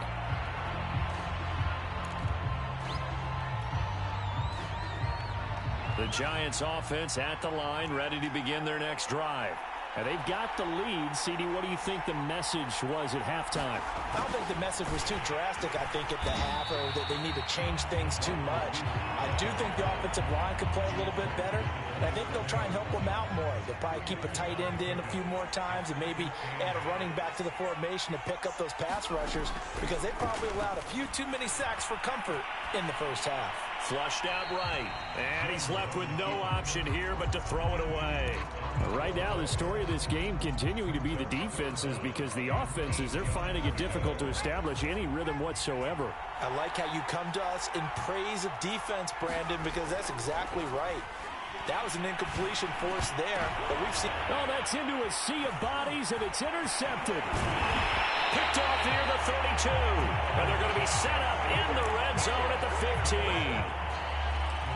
The Giants offense at the line, ready to begin their next drive. And they've got the lead. CD, what do you think the message was at halftime? I don't think the message was too drastic, I think, at the half, or that they need to change things too much. I do think the offensive line could play a little bit better, and I think they'll try and help them out more. They'll probably keep a tight end in a few more times and maybe add a running back to the formation to pick up those pass rushers, because they probably allowed a few too many sacks for comfort in the first half. Flushed out right, and he's left with no option here but to throw it away. Right now, the story of this game continuing to be the defenses, because the offenses, they're finding it difficult to establish any rhythm whatsoever. I like how you come to us in praise of defense, Brandon, because that's exactly right. That was an incompletion force there, but we've seen... Oh, that's into a sea of bodies, and it's intercepted. Picked off near the 32, and they're going to be set up in the red zone at the 15.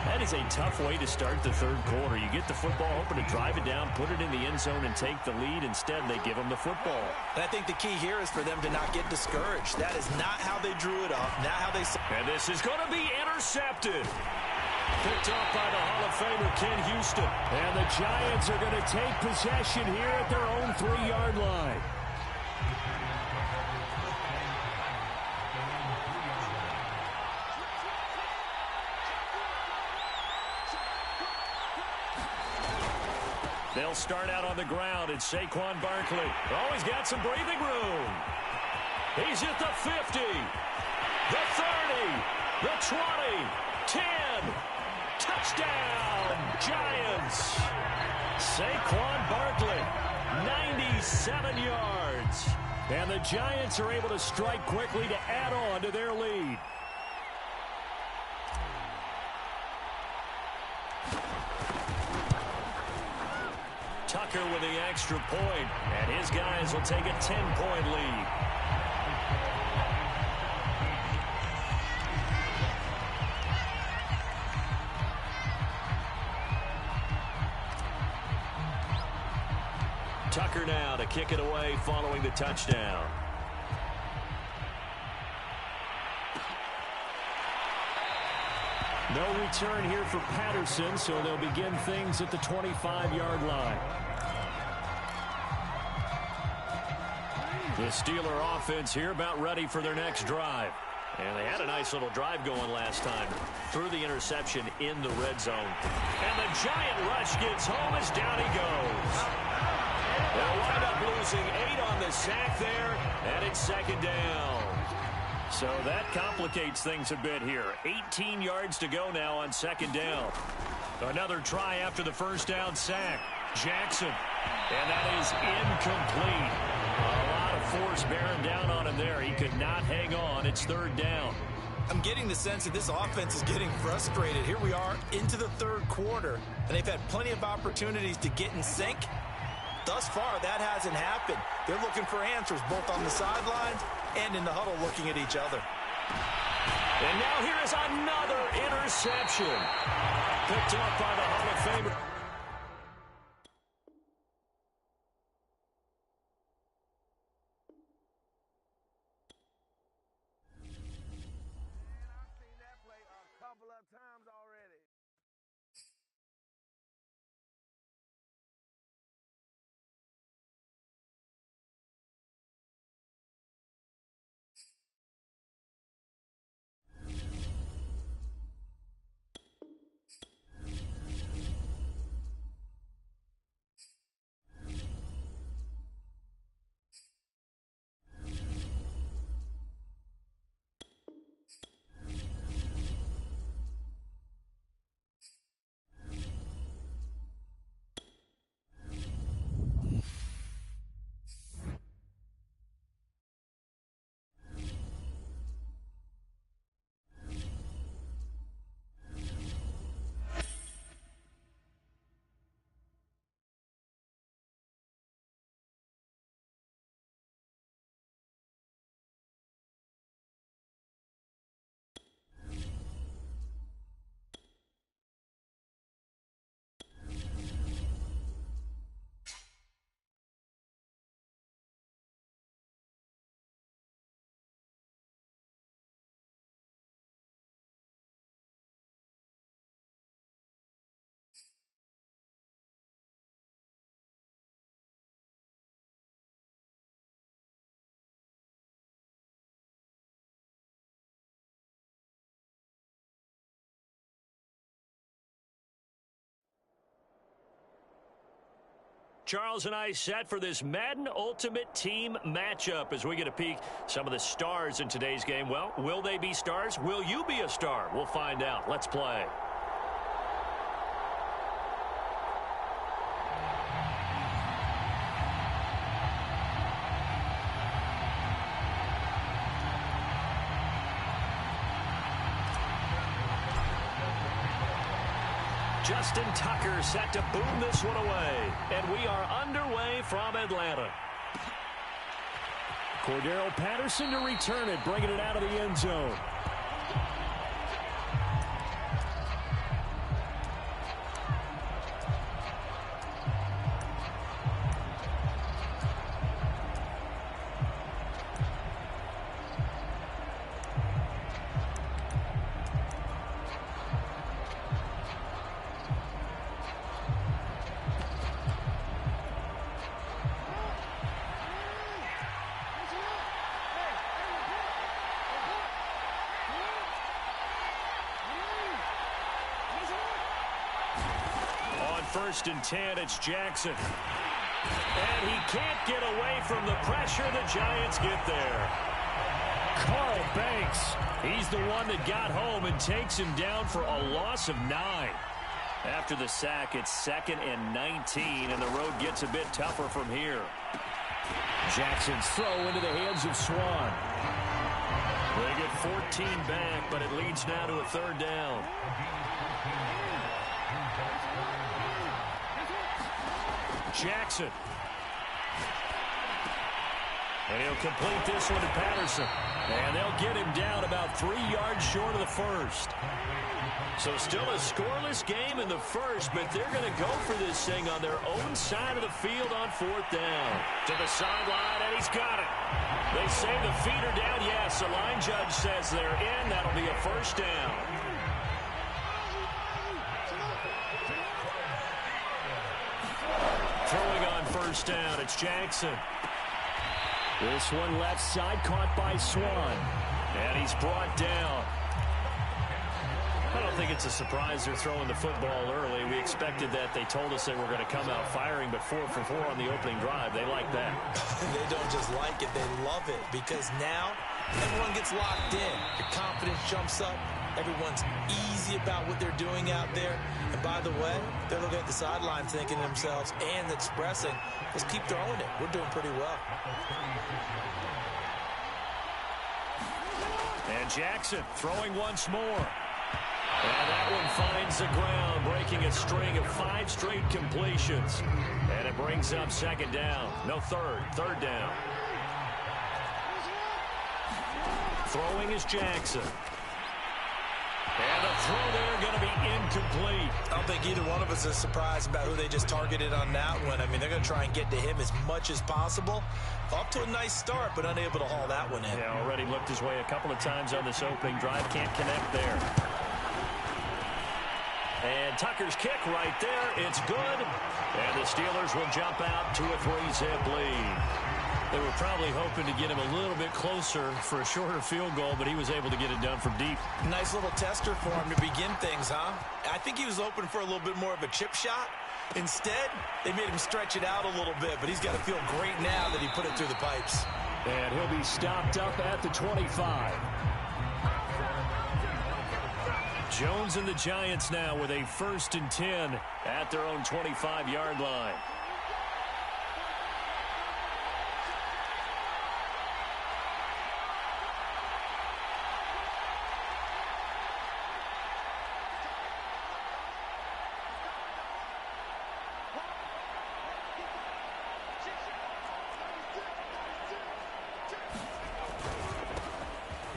That is a tough way to start the third quarter. You get the football, hoping to drive it down, put it in the end zone, and take the lead. Instead, they give them the football. And I think the key here is for them to not get discouraged. That is not how they drew it up, not how they... And this is going to be intercepted. Picked off by the Hall of Famer, Ken Houston. And the Giants are going to take possession here at their own 3-yard line. They'll start out on the ground. It's Saquon Barkley. Oh, he's got some breathing room. He's at the 50, the 30, the 20, 10. Touchdown, Giants. Saquon Barkley, 97 yards. And the Giants are able to strike quickly to add on to their lead. Tucker with the extra point, and his guys will take a 10-point lead. Tucker now to kick it away following the touchdown. No return here for Patterson, so they'll begin things at the 25-yard line. The Steeler offense here about ready for their next drive. And they had a nice little drive going last time. Threw the interception in the red zone. And the giant rush gets home as down he goes. They'll wind up losing 8 on the sack there, and it's second down. So that complicates things a bit here. 18 yards to go now on second down. Another try after the first down sack. Jackson. And that is incomplete. A lot of force bearing down on him there. He could not hang on. It's third down. I'm getting the sense that this offense is getting frustrated. Here we are into the third quarter, and they've had plenty of opportunities to get in sync. Thus far, that hasn't happened. They're looking for answers both on the sidelines and in the huddle looking at each other. And now here is another interception. Picked up by the Hall of Famer. Charles and I set for this Madden Ultimate Team matchup as we get a peek some of the stars in today's game. Well, will they be stars? Will you be a star? We'll find out. Let's play. Justin Tucker set to boom this one away. And we are underway from Atlanta. Cordero Patterson to return it, bringing it out of the end zone. First and 10, it's Jackson. And he can't get away from the pressure. The Giants get there. Carl Banks, he's the one that got home and takes him down for a loss of 9. After the sack, it's 2nd and 19, and the road gets a bit tougher from here. Jackson's throw into the hands of Swan. They get 14 back, but it leads now to a 3rd down. Jackson. And he'll complete this one to Patterson. And they'll get him down about 3 yards short of the first. So still a scoreless game in the first, but they're going to go for this thing on their own side of the field on 4th down. To the sideline, and he's got it. They say the feet are down. Yes, the line judge says they're in. That'll be a 1st down. Throwing on 1st down, it's Jackson. This one left side, caught by Swan. And he's brought down. I don't think it's a surprise they're throwing the football early. We expected that. They told us they were going to come out firing, but 4 for 4 on the opening drive. They like that. They don't just like it, they love it, because now everyone gets locked in. Your confidence jumps up. Everyone's easy about what they're doing out there. And by the way, they're looking at the sideline thinking to themselves and expressing, let's keep throwing it. We're doing pretty well. And Jackson throwing once more. And that one finds the ground, breaking a string of 5 straight completions. And it brings up 2nd down. No, 3rd down. Throwing is Jackson. And the throw there going to be incomplete. I don't think either one of us is surprised about who they just targeted on that one. I mean, they're going to try and get to him as much as possible. Off to a nice start, but unable to haul that one in. Yeah, already looked his way a couple of times on this opening drive. Can't connect there. And Tucker's kick right there. It's good. And the Steelers will jump out to a 3-zip lead. They were probably hoping to get him a little bit closer for a shorter field goal, but he was able to get it done from deep. Nice little tester for him to begin things, huh? I think he was open for a little bit more of a chip shot. Instead, they made him stretch it out a little bit, but he's got to feel great now that he put it through the pipes. And he'll be stopped up at the 25. Jones and the Giants now with a 1st and 10 at their own 25-yard line.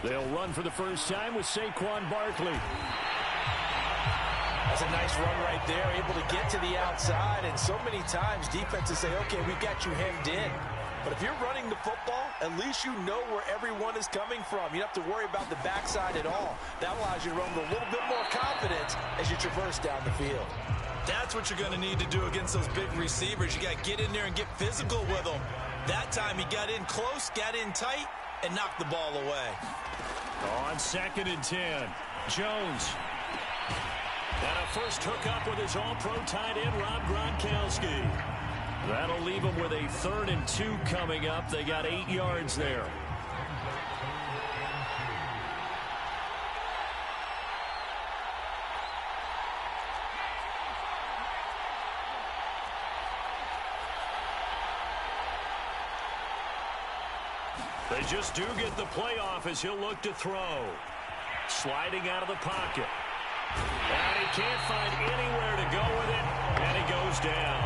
They'll run for the first time with Saquon Barkley. That's a nice run right there, able to get to the outside, and so many times defenses say, okay, we've got you hemmed in. But if you're running the football, at least you know where everyone is coming from. You don't have to worry about the backside at all. That allows you to run with a little bit more confidence as you traverse down the field. That's what you're going to need to do against those big receivers. You got to get in there and get physical with them. That time he got in close, got in tight, and knocked the ball away. On 2nd and 10, Jones. And a first hookup with his all-pro tight end, Rob Gronkowski. That'll leave him with a 3rd and 2 coming up. They got 8 yards there. They just do get the playoff as he'll look to throw. Sliding out of the pocket. And he can't find anywhere to go with it. And he goes down.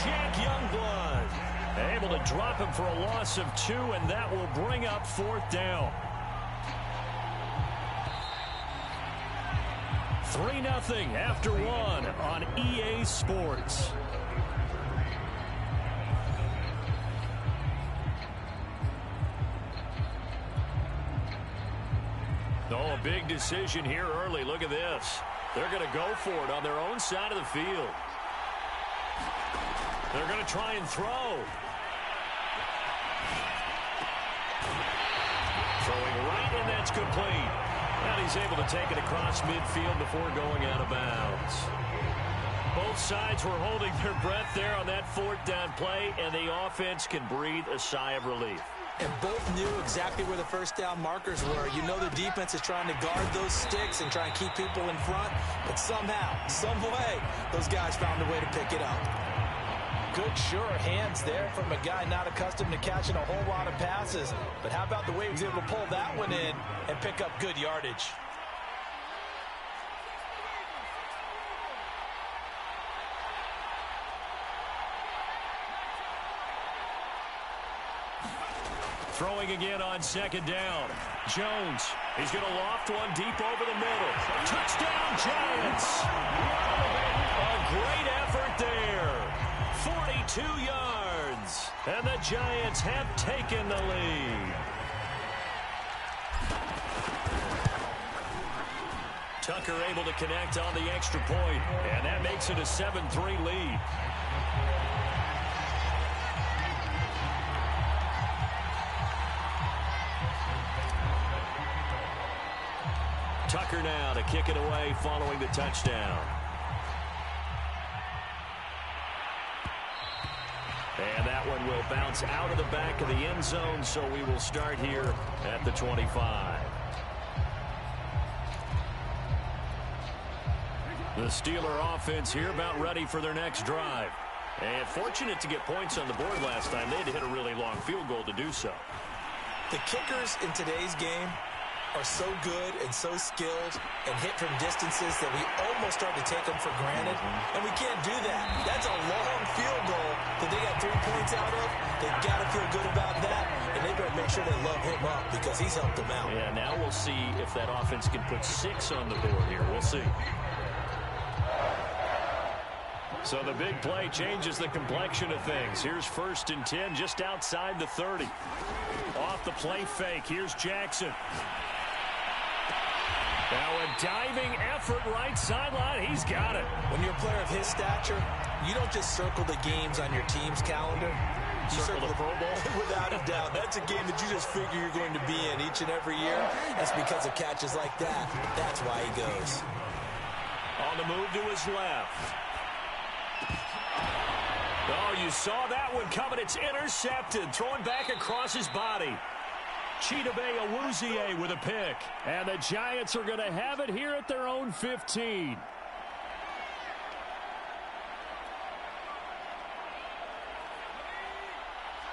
Jack Youngblood able to drop him for a loss of 2, and that will bring up 4th down. 3-0 after 1 on EA Sports. Oh, a big decision here early. Look at this. They're going to go for it on their own side of the field. They're going to try and throw. Throwing right, and that's complete. And he's able to take it across midfield before going out of bounds. Both sides were holding their breath there on that 4th down play, and the offense can breathe a sigh of relief. And both knew exactly where the first down markers were. You know the defense is trying to guard those sticks and try and keep people in front. But somehow, some way, those guys found a way to pick it up. Good, sure hands there from a guy not accustomed to catching a whole lot of passes. But how about the way he was able to pull that one in and pick up good yardage? Throwing again on 2nd down. Jones, he's going to loft one deep over the middle. Touchdown, Giants! A great effort there. 42 yards. And the Giants have taken the lead. Tucker able to connect on the extra point, and that makes it a 7-3 lead. Tucker now to kick it away following the touchdown. And that one will bounce out of the back of the end zone, so we will start here at the 25. The Steeler offense here about ready for their next drive. And fortunate to get points on the board last time. They had to hit a really long field goal to do so. The kickers in today's game are so good and so skilled and hit from distances that we almost start to take them for granted. And we can't do that. That's a long field goal that they got 3 points out of. They've got to feel good about that. and they better make sure they love him up because he's helped them out. Yeah, now we'll see if that offense can put 6 on the board here. We'll see. So the big play changes the complexion of things. Here's 1st and 10 just outside the 30. Off the play fake. Here's Jackson. Now a diving effort right sideline. He's got it. When you're a player of his stature, you don't just circle the games on your team's calendar. You circle the Pro Bowl. Without a doubt. That's a game that you just figure you're going to be in each and every year. That's because of catches like that. That's why he goes. On the move to his left. Oh, you saw that one coming. It's intercepted. Throwing back across his body. Chidobe Awuzie with a pick. And the Giants are going to have it here at their own 15.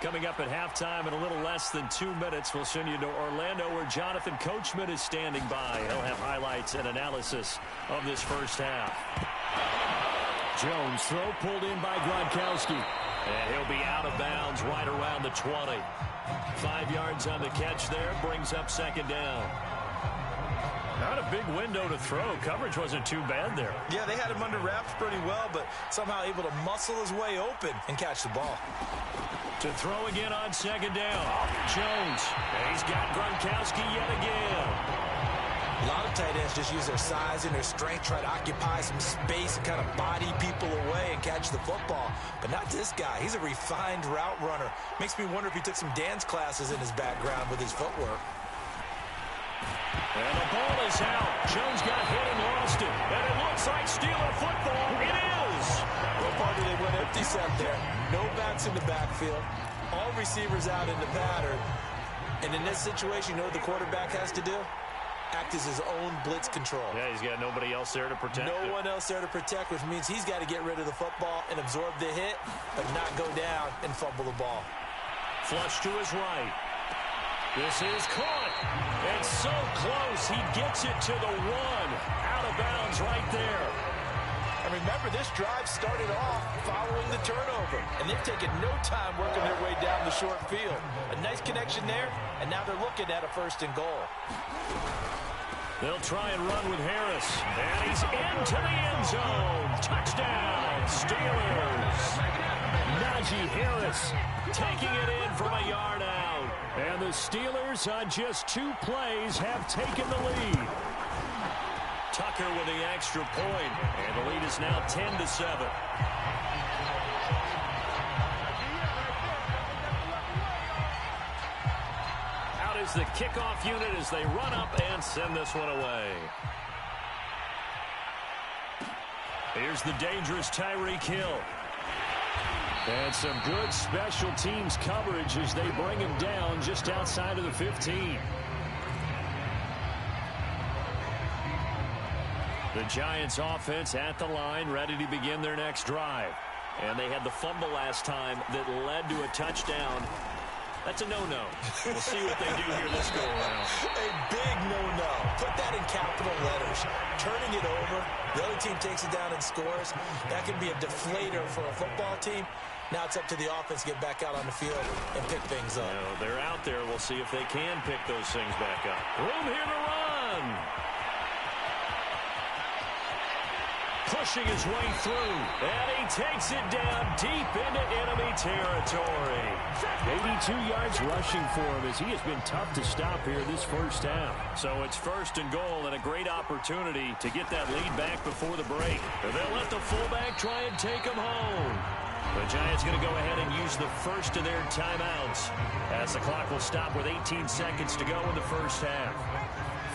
Coming up at halftime in a little less than 2 minutes, we'll send you to Orlando where Jonathan Coachman is standing by. He'll have highlights and analysis of this first half. Jones throw pulled in by Gronkowski. And he'll be out of bounds right around the 20. 5 yards on the catch there, brings up 2nd down. Not a big window to throw. Coverage wasn't too bad there. Yeah, they had him under wraps pretty well, but somehow able to muscle his way open and catch the ball. To throw again on 2nd down. Jones. And he's got Gronkowski yet again. A lot of tight ends just use their size and their strength, try to occupy some space and kind of body people away and catch the football. But not this guy. He's a refined route runner. Makes me wonder if he took some dance classes in his background with his footwork. And the ball is out. Jones got hit and lost it. And it looks like Steeler football. It is. What part did they went empty set there? No backs in the backfield. All receivers out in the pattern. And in this situation, you know what the quarterback has to do? Act as his own blitz control. Yeah, he's got nobody else there to protect him. No one else there to protect, which means he's got to get rid of the football and absorb the hit, but not go down and fumble the ball. Flush to his right. This is caught. And so close. He gets it to the 1. Out of bounds right there. And remember, this drive started off following the turnover, and they've taken no time working their way down the short field. A nice connection there, and now they're looking at a 1st and goal. They'll try and run with Harris. And he's into the end zone. Touchdown, Steelers. Najee Harris taking it in from a yard out. And the Steelers on just 2 plays have taken the lead. Tucker with the extra point. And the lead is now 10-7. Is the kickoff unit as they run up and send this one away. Here's the dangerous Tyreek Hill. And some good special teams coverage as they bring him down just outside of the 15. The Giants offense at the line, ready to begin their next drive. And they had the fumble last time that led to a touchdown. That's a no-no. We'll see what they do here this go-around. A big no-no. Put that in capital letters. Turning it over. The other team takes it down and scores. That can be a deflator for a football team. Now it's up to the offense to get back out on the field and pick things up. They're out there. We'll see if they can pick those things back up. Room here to run. Pushing his way through, and he takes it down deep into enemy territory. 82 yards rushing for him as he has been tough to stop here this first half. So it's 1st and goal and a great opportunity to get that lead back before the break. They'll let the fullback try and take him home. The Giants going to go ahead and use the first of their timeouts as the clock will stop with 18 seconds to go in the first half.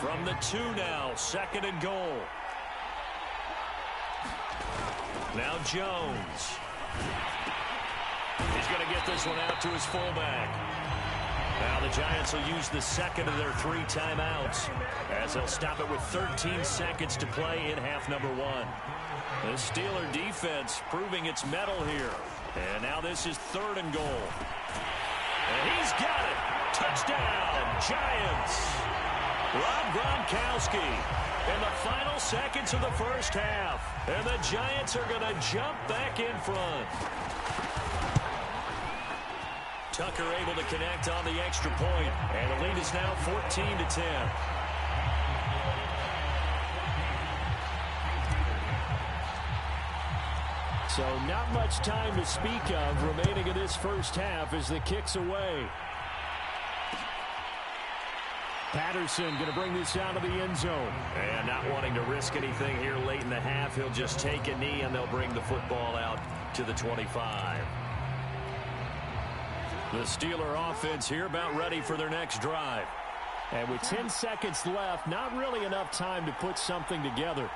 From the 2 now, 2nd and goal. Now Jones. He's going to get this one out to his fullback. Now the Giants will use the 2nd of their 3 timeouts as they'll stop it with 13 seconds to play in half number 1. The Steeler defense proving its mettle here. And now this is 3rd and goal. And he's got it. Touchdown, Giants. Rob Gronkowski in the final seconds of the first half. And the Giants are going to jump back in front. Tucker able to connect on the extra point, and the lead is now 14-10. So not much time to speak of remaining in this first half as the kick's away. Patterson going to bring this out of the end zone. And not wanting to risk anything here late in the half, he'll just take a knee and they'll bring the football out to the 25. The Steeler offense here about ready for their next drive. And with 10 seconds left, not really enough time to put something together.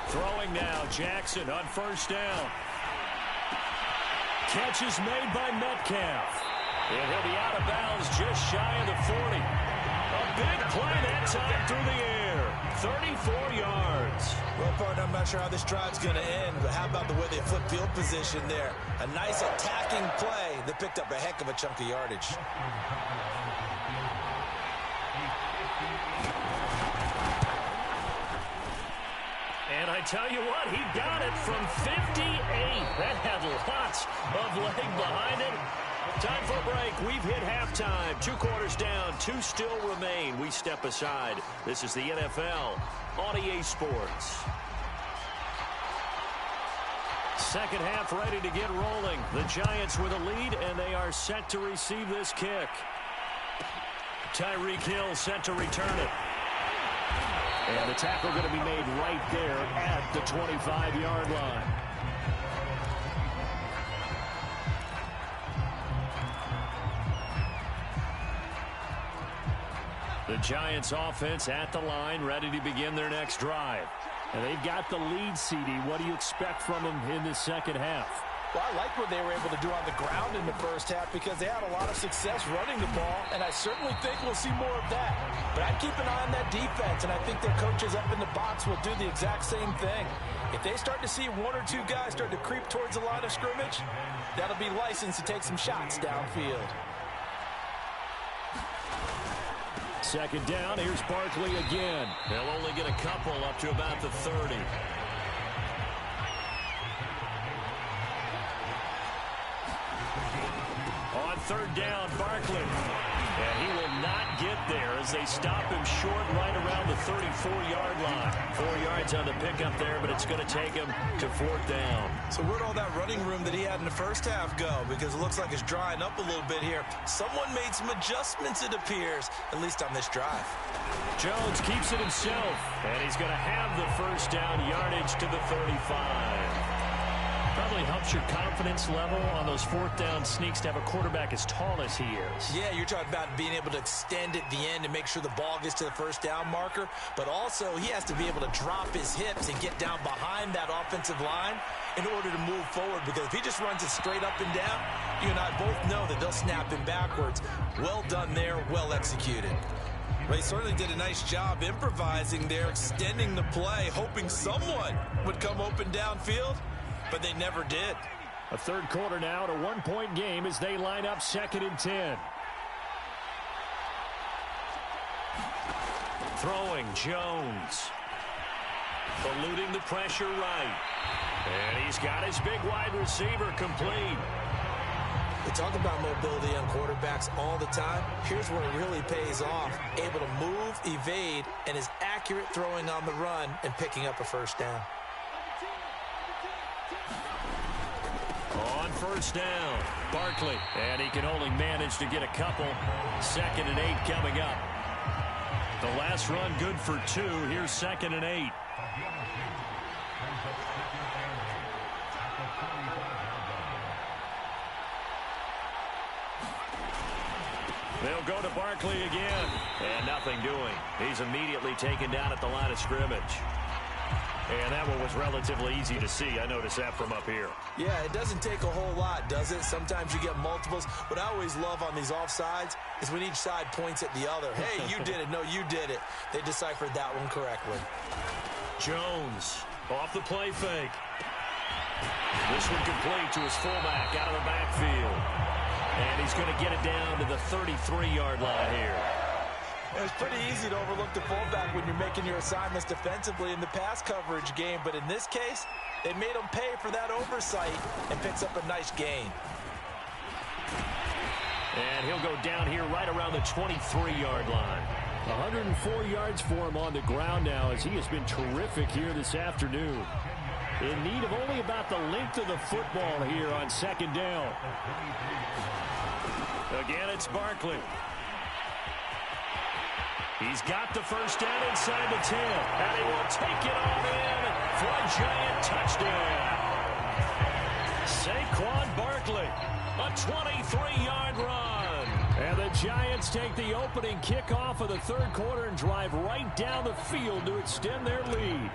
Throwing now, Jackson on first down. Catch is made by Metcalf. And he'll be out of bounds just shy of the 40. A big play that time through the air. 34 yards. Well, partner, I'm not sure how this drive's going to end, but how about the way they flip field position there? A nice attacking play that picked up a heck of a chunk of yardage. And I tell you what, he got it from 58. That had lots of leg behind it. Time for a break. We've hit halftime. 2 quarters down. 2 still remain. We step aside. This is the NFL on EA Sports. Second half ready to get rolling. The Giants with a lead, and they are set to receive this kick. Tyreek Hill set to return it. And the tackle going to be made right there at the 25-yard line. The Giants offense at the line, ready to begin their next drive. And they've got the lead, CD. What do you expect from them in the second half? Well, I like what they were able to do on the ground in the first half because they had a lot of success running the ball, and I certainly think we'll see more of that. But I'd keep an eye on that defense, and I think their coaches up in the box will do the exact same thing. If they start to see 1 or 2 guys start to creep towards the line of scrimmage, that'll be licensed to take some shots downfield. Second down, here's Barkley again. They'll only get a couple up to about the 30. On third down, Barkley. And he will not get there as they stop him short right around the 34-yard line. 4 yards on the pickup there, but it's going to take him to 4th down. So where'd all that running room that he had in the first half go? Because it looks like it's drying up a little bit here. Someone made some adjustments, it appears, at least on this drive. Jones keeps it himself, and he's going to have the first down yardage to the 35. Probably helps your confidence level on those 4th down sneaks to have a quarterback as tall as he is. Yeah, you're talking about being able to extend at the end and make sure the ball gets to the first down marker. But also, he has to be able to drop his hips and get down behind that offensive line in order to move forward. Because if he just runs it straight up and down, you and I both know that they'll snap him backwards. Well done there, well executed. Well, he certainly did a nice job improvising there, extending the play, hoping someone would come open downfield. But they never did. A third quarter now to 1-point game as they line up 2nd and 10. Throwing, Jones. Eluding the pressure right. And he's got his big wide receiver complete. We talk about mobility on quarterbacks all the time. Here's where it really pays off. Able to move, evade, and is accurate throwing on the run and picking up a first down. On first down, Barkley. And he can only manage to get a couple. 2nd and 8 coming up. The last run good for 2. Here's 2nd and 8. They'll go to Barkley again. And nothing doing. He's immediately taken down at the line of scrimmage. And that one was relatively easy to see. I noticed that from up here. Yeah, it doesn't take a whole lot, does it? Sometimes you get multiples. What I always love on these offsides is when each side points at the other. Hey, you did it. No, you did it. They deciphered that one correctly. Jones off the play fake. This one complete to his fullback out of the backfield. And he's going to get it down to the 33-yard line here. It's pretty easy to overlook the fullback when you're making your assignments defensively in the pass coverage game, but in this case, they made him pay for that oversight and picks up a nice gain. And he'll go down here right around the 23-yard line. 104 yards for him on the ground now as he has been terrific here this afternoon. In need of only about the length of the football here on second down. Again, it's Barkley. He's got the first down inside the 10. And he will take it on in for a giant touchdown. Saquon Barkley, a 23-yard run. And the Giants take the opening kickoff of the third quarter and drive right down the field to extend their lead.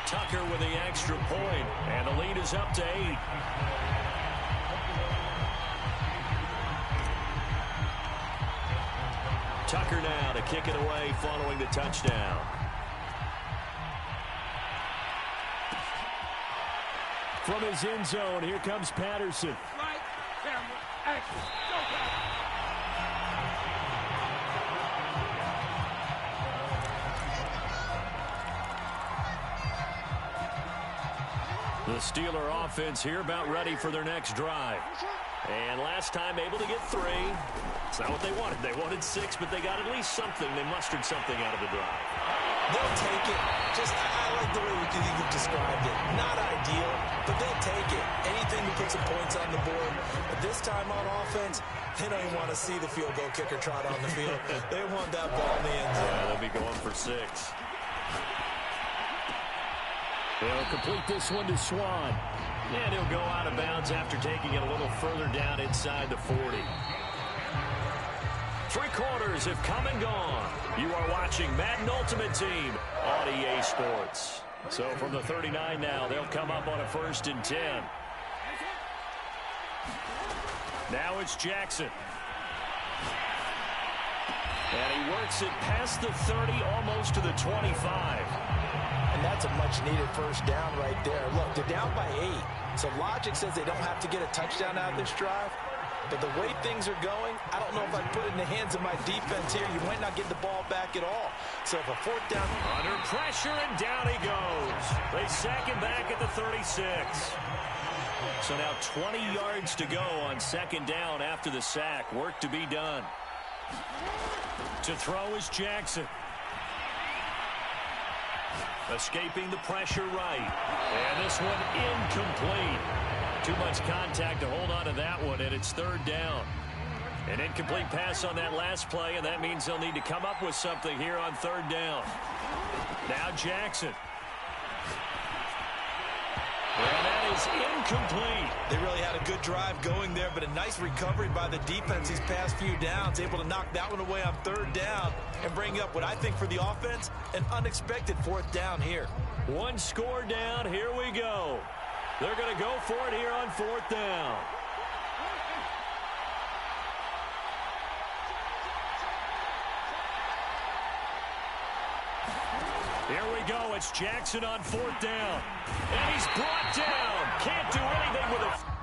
Tucker with the extra point, and the lead is up to 8. Tucker now to kick it away following the touchdown. From his end zone, here comes Patterson. Right, camera, action, go back. The Steeler offense here about ready for their next drive. And last time able to get 3. It's not what they wanted. They wanted 6, but they got at least something. They mustered something out of the drive. They'll take it. I like the way you've described it. Not ideal, but they'll take it. Anything to put some points on the board. But this time on offense, they don't even want to see the field goal kicker trot on the field. They want that ball in the end zone. Yeah, they'll be going for 6. They'll complete this one to Swan. And he'll go out of bounds after taking it a little further down inside the 40. 3 quarters have come and gone. You are watching Madden Ultimate Team on EA Sports. So from the 39 now, they'll come up on a 1st and 10. Now it's Jackson. And he works it past the 30, almost to the 25. And that's a much-needed first down right there. Look, they're down by 8. So logic says they don't have to get a touchdown out of this drive. But the way things are going, I don't know if I'd put it in the hands of my defense here. You might not get the ball back at all. So if a 4th down... Under pressure, and down he goes. They sack him back at the 36. So now 20 yards to go on 2nd down after the sack. Work to be done. To throw is Jackson. Escaping the pressure right. And this one incomplete. Too much contact to hold on to that one, and it's 3rd down. An incomplete pass on that last play, and that means they'll need to come up with something here on 3rd down. Now Jackson. And that is incomplete. They really had a good drive going there, but a nice recovery by the defense these past few downs, able to knock that one away on 3rd down and bring up what I think for the offense, an unexpected 4th down here. 1 score down. Here we go. They're going to go for it here on 4th down. Here we go. It's Jackson on 4th down. And he's brought down. Can't do anything with it.